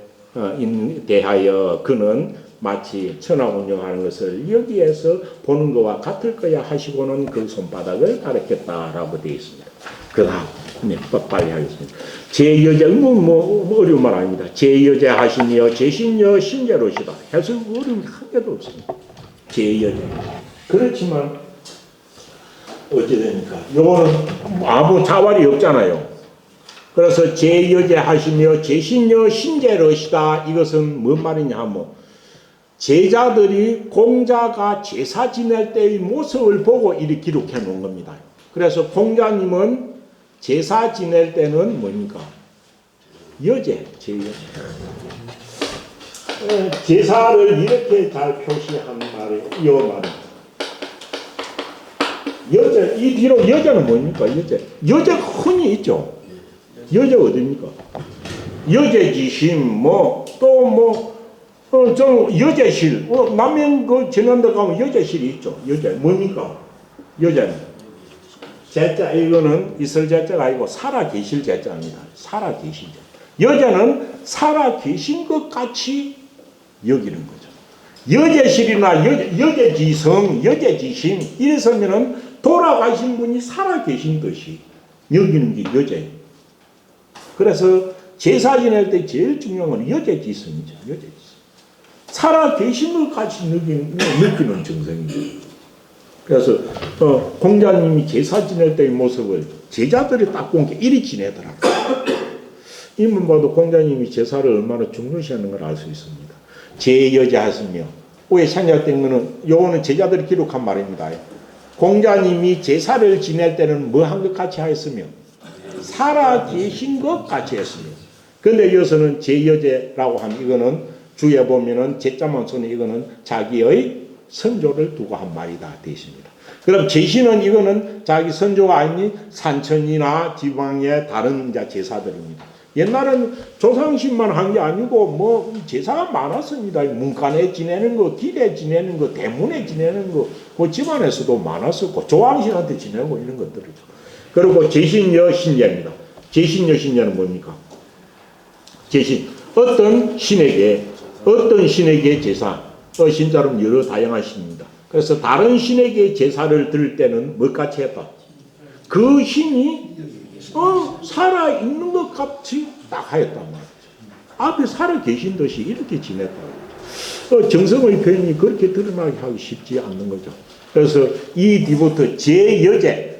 대하여 그는 마치 천하 운영하는 것을 여기에서 보는 것과 같을 거야 하시고는 그 손바닥을 가리켰다라고 되어 있습니다. 그 다음, 네, 빨리 하겠습니다. 제여제, 뭐 어려운 말 아닙니다. 제여제 하시며 제신여 신제로시다. 해서 어려운 게 한 개도 없습니다. 제여제. 그렇지만 어찌 됩니까? 요거는 아무 자활이 없잖아요. 그래서 제여제 하시며 제신여 신제로시다. 이것은 뭔 말이냐 하면 제자들이 공자가 제사 지낼 때의 모습을 보고 이렇게 기록해 놓은 겁니다. 그래서 공자님은 제사 지낼 때는 뭡니까? 여제, 제여제. 제사를 이렇게 잘 표시한 말이 이 말입니다. 여제, 이 뒤로 여제는 뭡니까? 여제. 여제가 흔히 있죠. 여제가 어딥니까? 여제지심, 좀 여제실, 남면 그 전원도 가면 여제실이 있죠. 여제, 뭡니까? 여제는. 제자, 이거는 있을 제자가 아니고 살아계실 제자입니다. 살아계실 제자. 여제는 살아계신 것 같이 여기는 거죠. 여제실이나 여제지성, 여제지심, 이래서면은 돌아가신 분이 살아계신 듯이 여기는 게 여제예요. 그래서 제사 지낼 때 제일 중요한 건 여제지성이죠. 여제지성. 살아계신 것 같이 느끼는 정성이죠. 그래서 공자님이 제사 지낼 때의 모습을 제자들이 딱 본 게 이리 지내더라고요. 이만 봐도 공자님이 제사를 얼마나 중요시하는 걸 알 수 있습니다. 제여제 하시며 위에 생략된 거는 요거는 제자들이 기록한 말입니다. 공자님이 제사를 지낼 때는 뭐 한 것 같이 하였으며 살아계신 것 같이 했으며 근데 여기서는 제여제라고 한 이거는 주에 보면은 제자만 쓰는 이거는 자기의 선조를 두고 한 말이다 되어 있습니다. 그럼 제신은 이거는 자기 선조가 아닌 산천이나 지방의 다른 제사들입니다. 옛날에는 조상신만 한 게 아니고 제사가 많았습니다. 문간에 지내는 거, 길에 지내는 거, 대문에 지내는 거, 그 집안에서도 많았었고 조왕신한테 지내고 이런 것들이죠. 그리고 제신여 신제입니다. 제신여 신제는 뭡니까? 제신 어떤 신에게 제사, 신자로는 여러 다양한 신입니다. 그래서 다른 신에게 제사를 드릴 때는 뭐같이 했다? 그 신이 살아있는 것 같이 딱 하였단 말이죠. 앞에 살아계신 듯이 이렇게 지냈다. 정성의 표현이 그렇게 드러나게 하기 쉽지 않는 거죠. 그래서 이 뒤부터 제여제는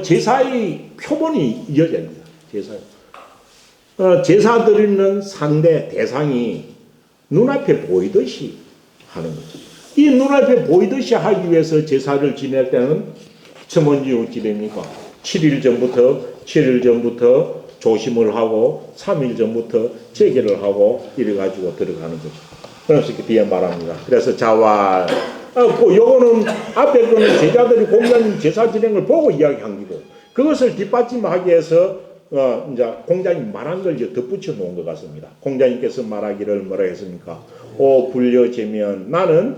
제사의 표본이 여제입니다. 제사 드리는 상대, 대상이 눈앞에 보이듯이 하는 거죠. 이 눈앞에 보이듯이 하기 위해서 제사를 지낼 때는 처먼지 어찌 됩니까? 7일 전부터 조심을 하고 3일 전부터 제계를 하고 이래가지고 들어가는 거죠. 그래서 이렇게 뒤에 말합니다. 그래서 자활. 요거는 앞에 거는 제자들이 공자님 제사 지낸 걸 보고 이야기한 거고 그것을 뒷받침하기 위해서 이제 공자님 말한 걸 덧붙여 놓은 것 같습니다. 공자님께서 말하기를 뭐라 했습니까? 오 불려제면 나는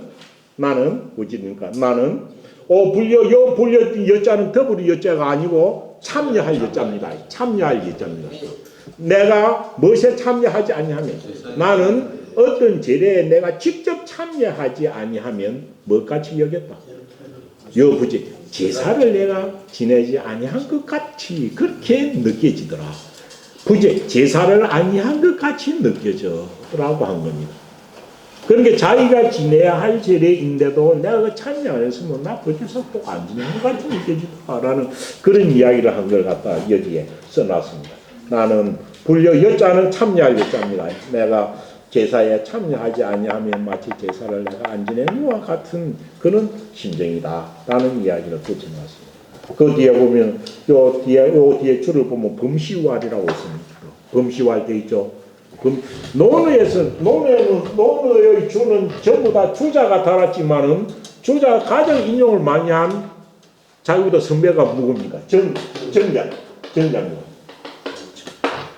어찌됩니까? 나는 불려 여자는 더불이 여자가 아니고 참여할 여자입니다. 참여할 여자입니다. 내가 무엇에 참여하지 아니하면 나는 어떤 제례에 내가 직접 참여하지 아니하면 뭐같이 여겼다? 여부지 제사를 내가 지내지 아니한 것 같이 그렇게 느껴지더라. 부재 제사를 아니한 것 같이 느껴져 라고 한 겁니다. 그러니까 자기가 지내야 할 제례인데도 내가 참여 안 했으면 나 거기서 꼭 안 지내는 것 같이 느껴지더라라는 그런 이야기를 한 걸 갖다 여기에 써놨습니다. 나는 불려 여자는 참여할 여자입니다. 내가 제사에 참여하지 아니하면 마치 제사를 내가 안 지내는 것과 같은 그런 심정이다 라는 이야기를 붙여놨습니다. 그 뒤에 보면 요 뒤에 줄을 보면 범시왈이라고 있습니다. 범시왈 돼 있죠. 논어의 주는 전부 다 주자가 달았지만은 주자가 가장 인용을 많이 한 자기보다 선배가 누굽니까? 정자입니다.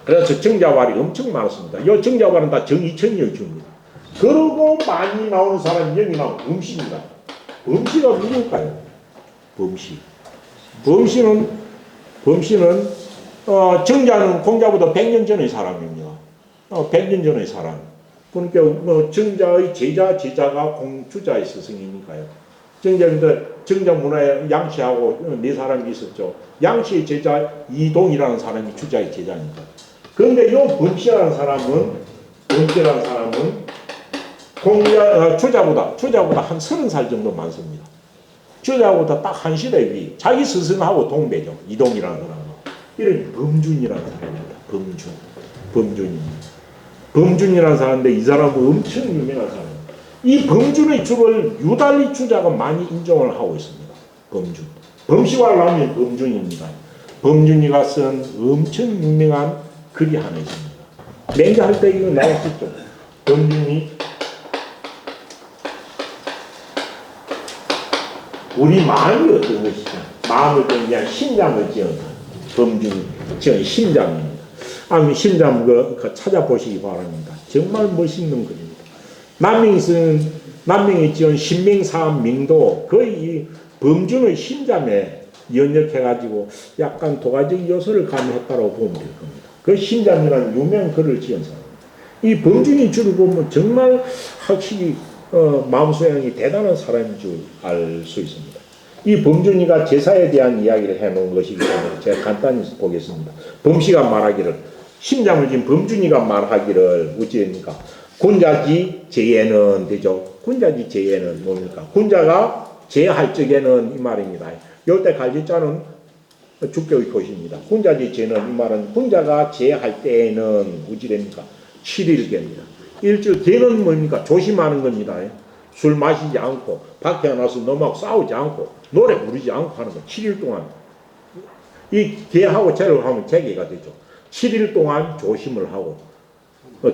그래서 정자왈이 엄청 많았습니다. 이 정자왈은 다 정이천이의 주입니다. 그러고 많이 나오는 사람이 여기 나온 음시입니다. 음시가 누굴까요? 범씨는 정자는 공자보다 100년 전의 사람입니다. 100년 전의 사람. 그러니까 뭐 정자의 제자가 공주자의 스승이니까요. 정자 문화에 양씨하고 네 사람이 있었죠. 양씨의 제자 이동이라는 사람이 주자의 제자입니다. 그런데 이 범씨라는 사람은 주자보다 한 30살 정도 많습니다. 주자보다 딱 한 시대 위. 자기 스승하고 동배죠. 이동이라는 사람은. 이런 범준이라는 사람입니다. 범준이라는 사람인데 이 사람은 엄청 유명한 사람입니다. 이 범준의 주를 유달리 주자가 많이 인정을 하고 있습니다. 범씨와 라면 범준입니다. 범준이가 쓴 엄청 유명한 글이 하나 있습니다. 맹자할 때 이거 나왔었죠. 범준이 우리 마음이 어떤 것이냐. 마음을 그냥 심장을 지은 범준이 지은 심장입니다. 아무 심장 찾아보시기 바랍니다. 정말 멋있는 글입니다. 남명이 지은 신명사명도 거의 이 범준의 심장에 연역해가지고 약간 도가적 요소를 가미했다고 보면 될 겁니다. 그 심장이라는 유명한 글을 지은 사람입니다. 이 범준이 줄을 보면 정말 확실히 마음 소양이 대단한 사람인 줄 알 수 있습니다. 이 범준이가 제사에 대한 이야기를 해놓은 것이기 때문에 제가 간단히 보겠습니다. 범씨가 말하기를 심장을 지은 범준이가 말하기를 어찌됩니까? 군자지 제에는 되죠. 군자지 제에는 뭡니까? 군자가 제할 적에는 이 말입니다. 요때 갈지자는 주격의 것입니다. 군자지 제는 이 말은 군자가 제할 때에는 어찌됩니까? 7일계입니다. 일주일 개는 뭡니까? 조심하는 겁니다. 술 마시지 않고 밖에 나서 너무하고 싸우지 않고 노래 부르지 않고 하는 거 7일 동안 이 개하고 제를 하면 재개가 되죠. 7일 동안 조심을 하고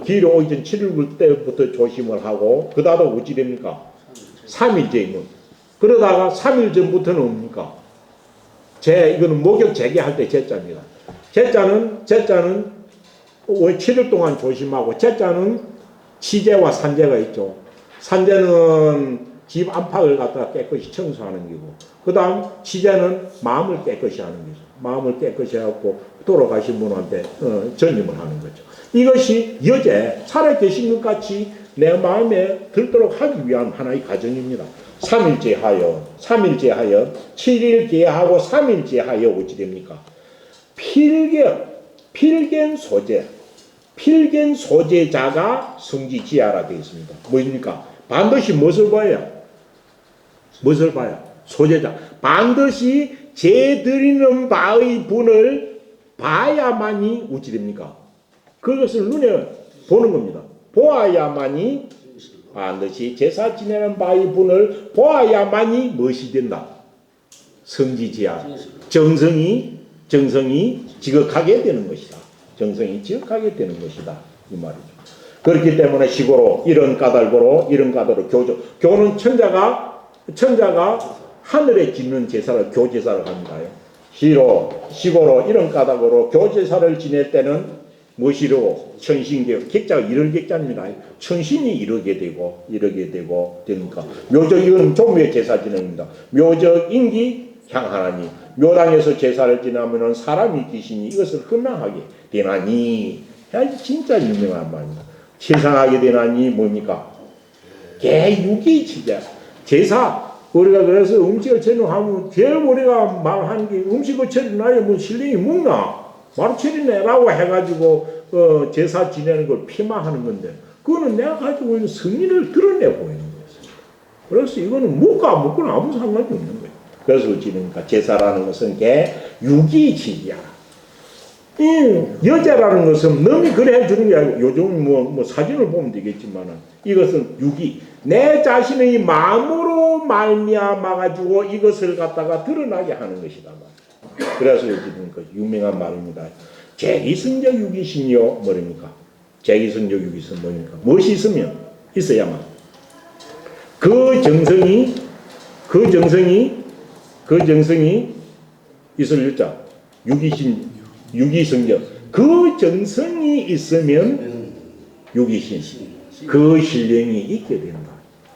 길이 오기 전 7일 때부터 조심을 하고 그 다음 어찌 됩니까? 3일째이면 그러다가 3일 전부터는 뭡니까? 이거는 목욕 재개할 때 제자입니다. 제자는 7일 동안 조심하고 제자는 치제와 산제가 있죠. 산제는 집 안팎을 갖다가 깨끗이 청소하는 거고 그 다음 치제는 마음을 깨끗이 하는 거죠. 마음을 깨끗이 하고 돌아가신 분한테 전임을 하는 거죠. 이것이 여제 살아계신 것 같이 내 마음에 들도록 하기 위한 하나의 과정입니다. 3일째 하여 7일째 하고 3일째 하여 어찌 됩니까? 필견 소제자가 성지지하라 되어 있습니다. 뭐입니까? 반드시 무엇을 봐야? 소제자. 반드시 제드리는 바의 분을 봐야만이 어찌 됩니까? 그것을 눈에 보는 겁니다. 보아야만이 반드시 제사 지내는 바의 분을 보아야만이 무엇이 된다? 성지지하. 정성이 지극하게 되는 것이다. 정성이 지극하게 되는 것이다. 이 말이죠. 그렇기 때문에 시고로 이런 까닭으로 교는 천자가 하늘에 짓는 제사를 교제사를 합니다. 시고로 이런 까닭으로 교제사를 지낼 때는 무엇이로 천신교 객자가 이럴 객자입니다. 천신이 이르게 되고 되니까 묘적 이건 종묘의 제사 진행입니다. 묘적 인기 향하나니 묘당에서 제사를 지나면은 사람이 귀신이 이것을 끝나하게 되나니 진짜 유명한 말입니다. 세상하게 되나니 뭡니까? 개육이 진짜 제사 우리가 그래서 음식을 처리하면 제일 우리가 말하는 게 음식을 처리나요? 뭐 신령이 먹나? 바로 처리내라고 해가지고 제사 지내는 걸 피마하는 건데 그거는 내가 가지고 있는 성의를 드러내 보이는 거였어요. 그래서 이거는 먹고 안 먹고는 아무 상관이 없는 거예요. 그래서 어찌됩니까? 제사라는 것은 개육이치기야. 이 여자라는 것은 남이 그래 해주는 게 아니고 요즘 뭐 사진을 보면 되겠지만은 이것은 육이 내 자신의 마음으로 말미암아 가지고 이것을 갖다가 드러나게 하는 것이다. 그래서 어찌됩니까? 유명한 말입니다. 제기성적 육이시니요 뭐입니까? 제기성적 육이신 뭐입니까? 무엇이 있으면 있어야만 그 정성이 있을 유자 유기성적 그 정성이 있으면 유기신 그 신령이 있게 된다.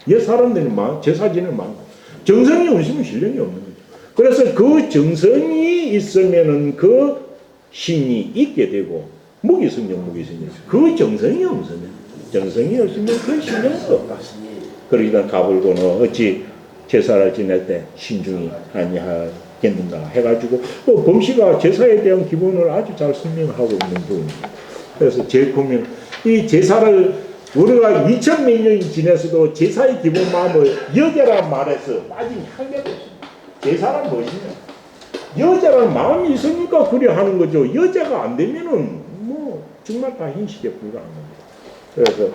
이 사람들이 제사 지내는 정성이 없으면 신령이 없는 거죠. 그래서 그 정성이 있으면은 그 신이 있게 되고, 무기성정, 무기성정. 그 정성이 없으면, 정성이 없으면 그 신은 없다. 그러니까 가불고는 어찌 제사를 지낼 때 신중히 아니하겠는가 해가지고, 또 범씨가 제사에 대한 기본을 아주 잘 설명하고 있는 부분입니다. 그래서 제일 보면 이 제사를 우리가 2000몇 년이 지내서도 제사의 기본 마음을 여자란 말에서 빠진 향기가 없습니다. 제사란 무엇이냐? 여자란 마음이 있으니까 그래 하는 거죠. 여자가 안 되면은 뭐 정말 다 hin식에 불과한 겁니다. 그래서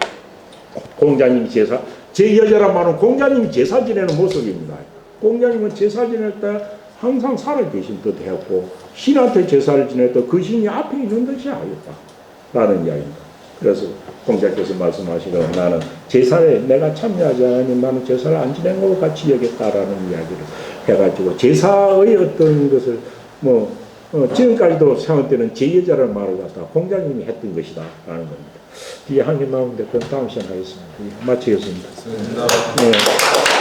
공자님이 제사, 제 여자란 말은 공자님이 제사 지내는 모습입니다. 공자님은 제사 지낼 때 항상 살아계신 듯 했고, 신한테 제사를 지낼 때 그 신이 앞에 있는 듯이 하였다라는 이야기입니다. 그래서 공자께서 말씀하시기를 나는 제사에 내가 참여하지 않으면 나는 제사를 안 지낸 것과 같이 여겼다라는 이야기를 해가지고, 제사의 어떤 것을 지금까지도 생각 때는 제 여자라는 말을 갖다 공자님이 했던 것이다 라는 겁니다. 뒤에 한개 나오는데 그건 다음 시간에 하겠습니다. 마치겠습니다. 네.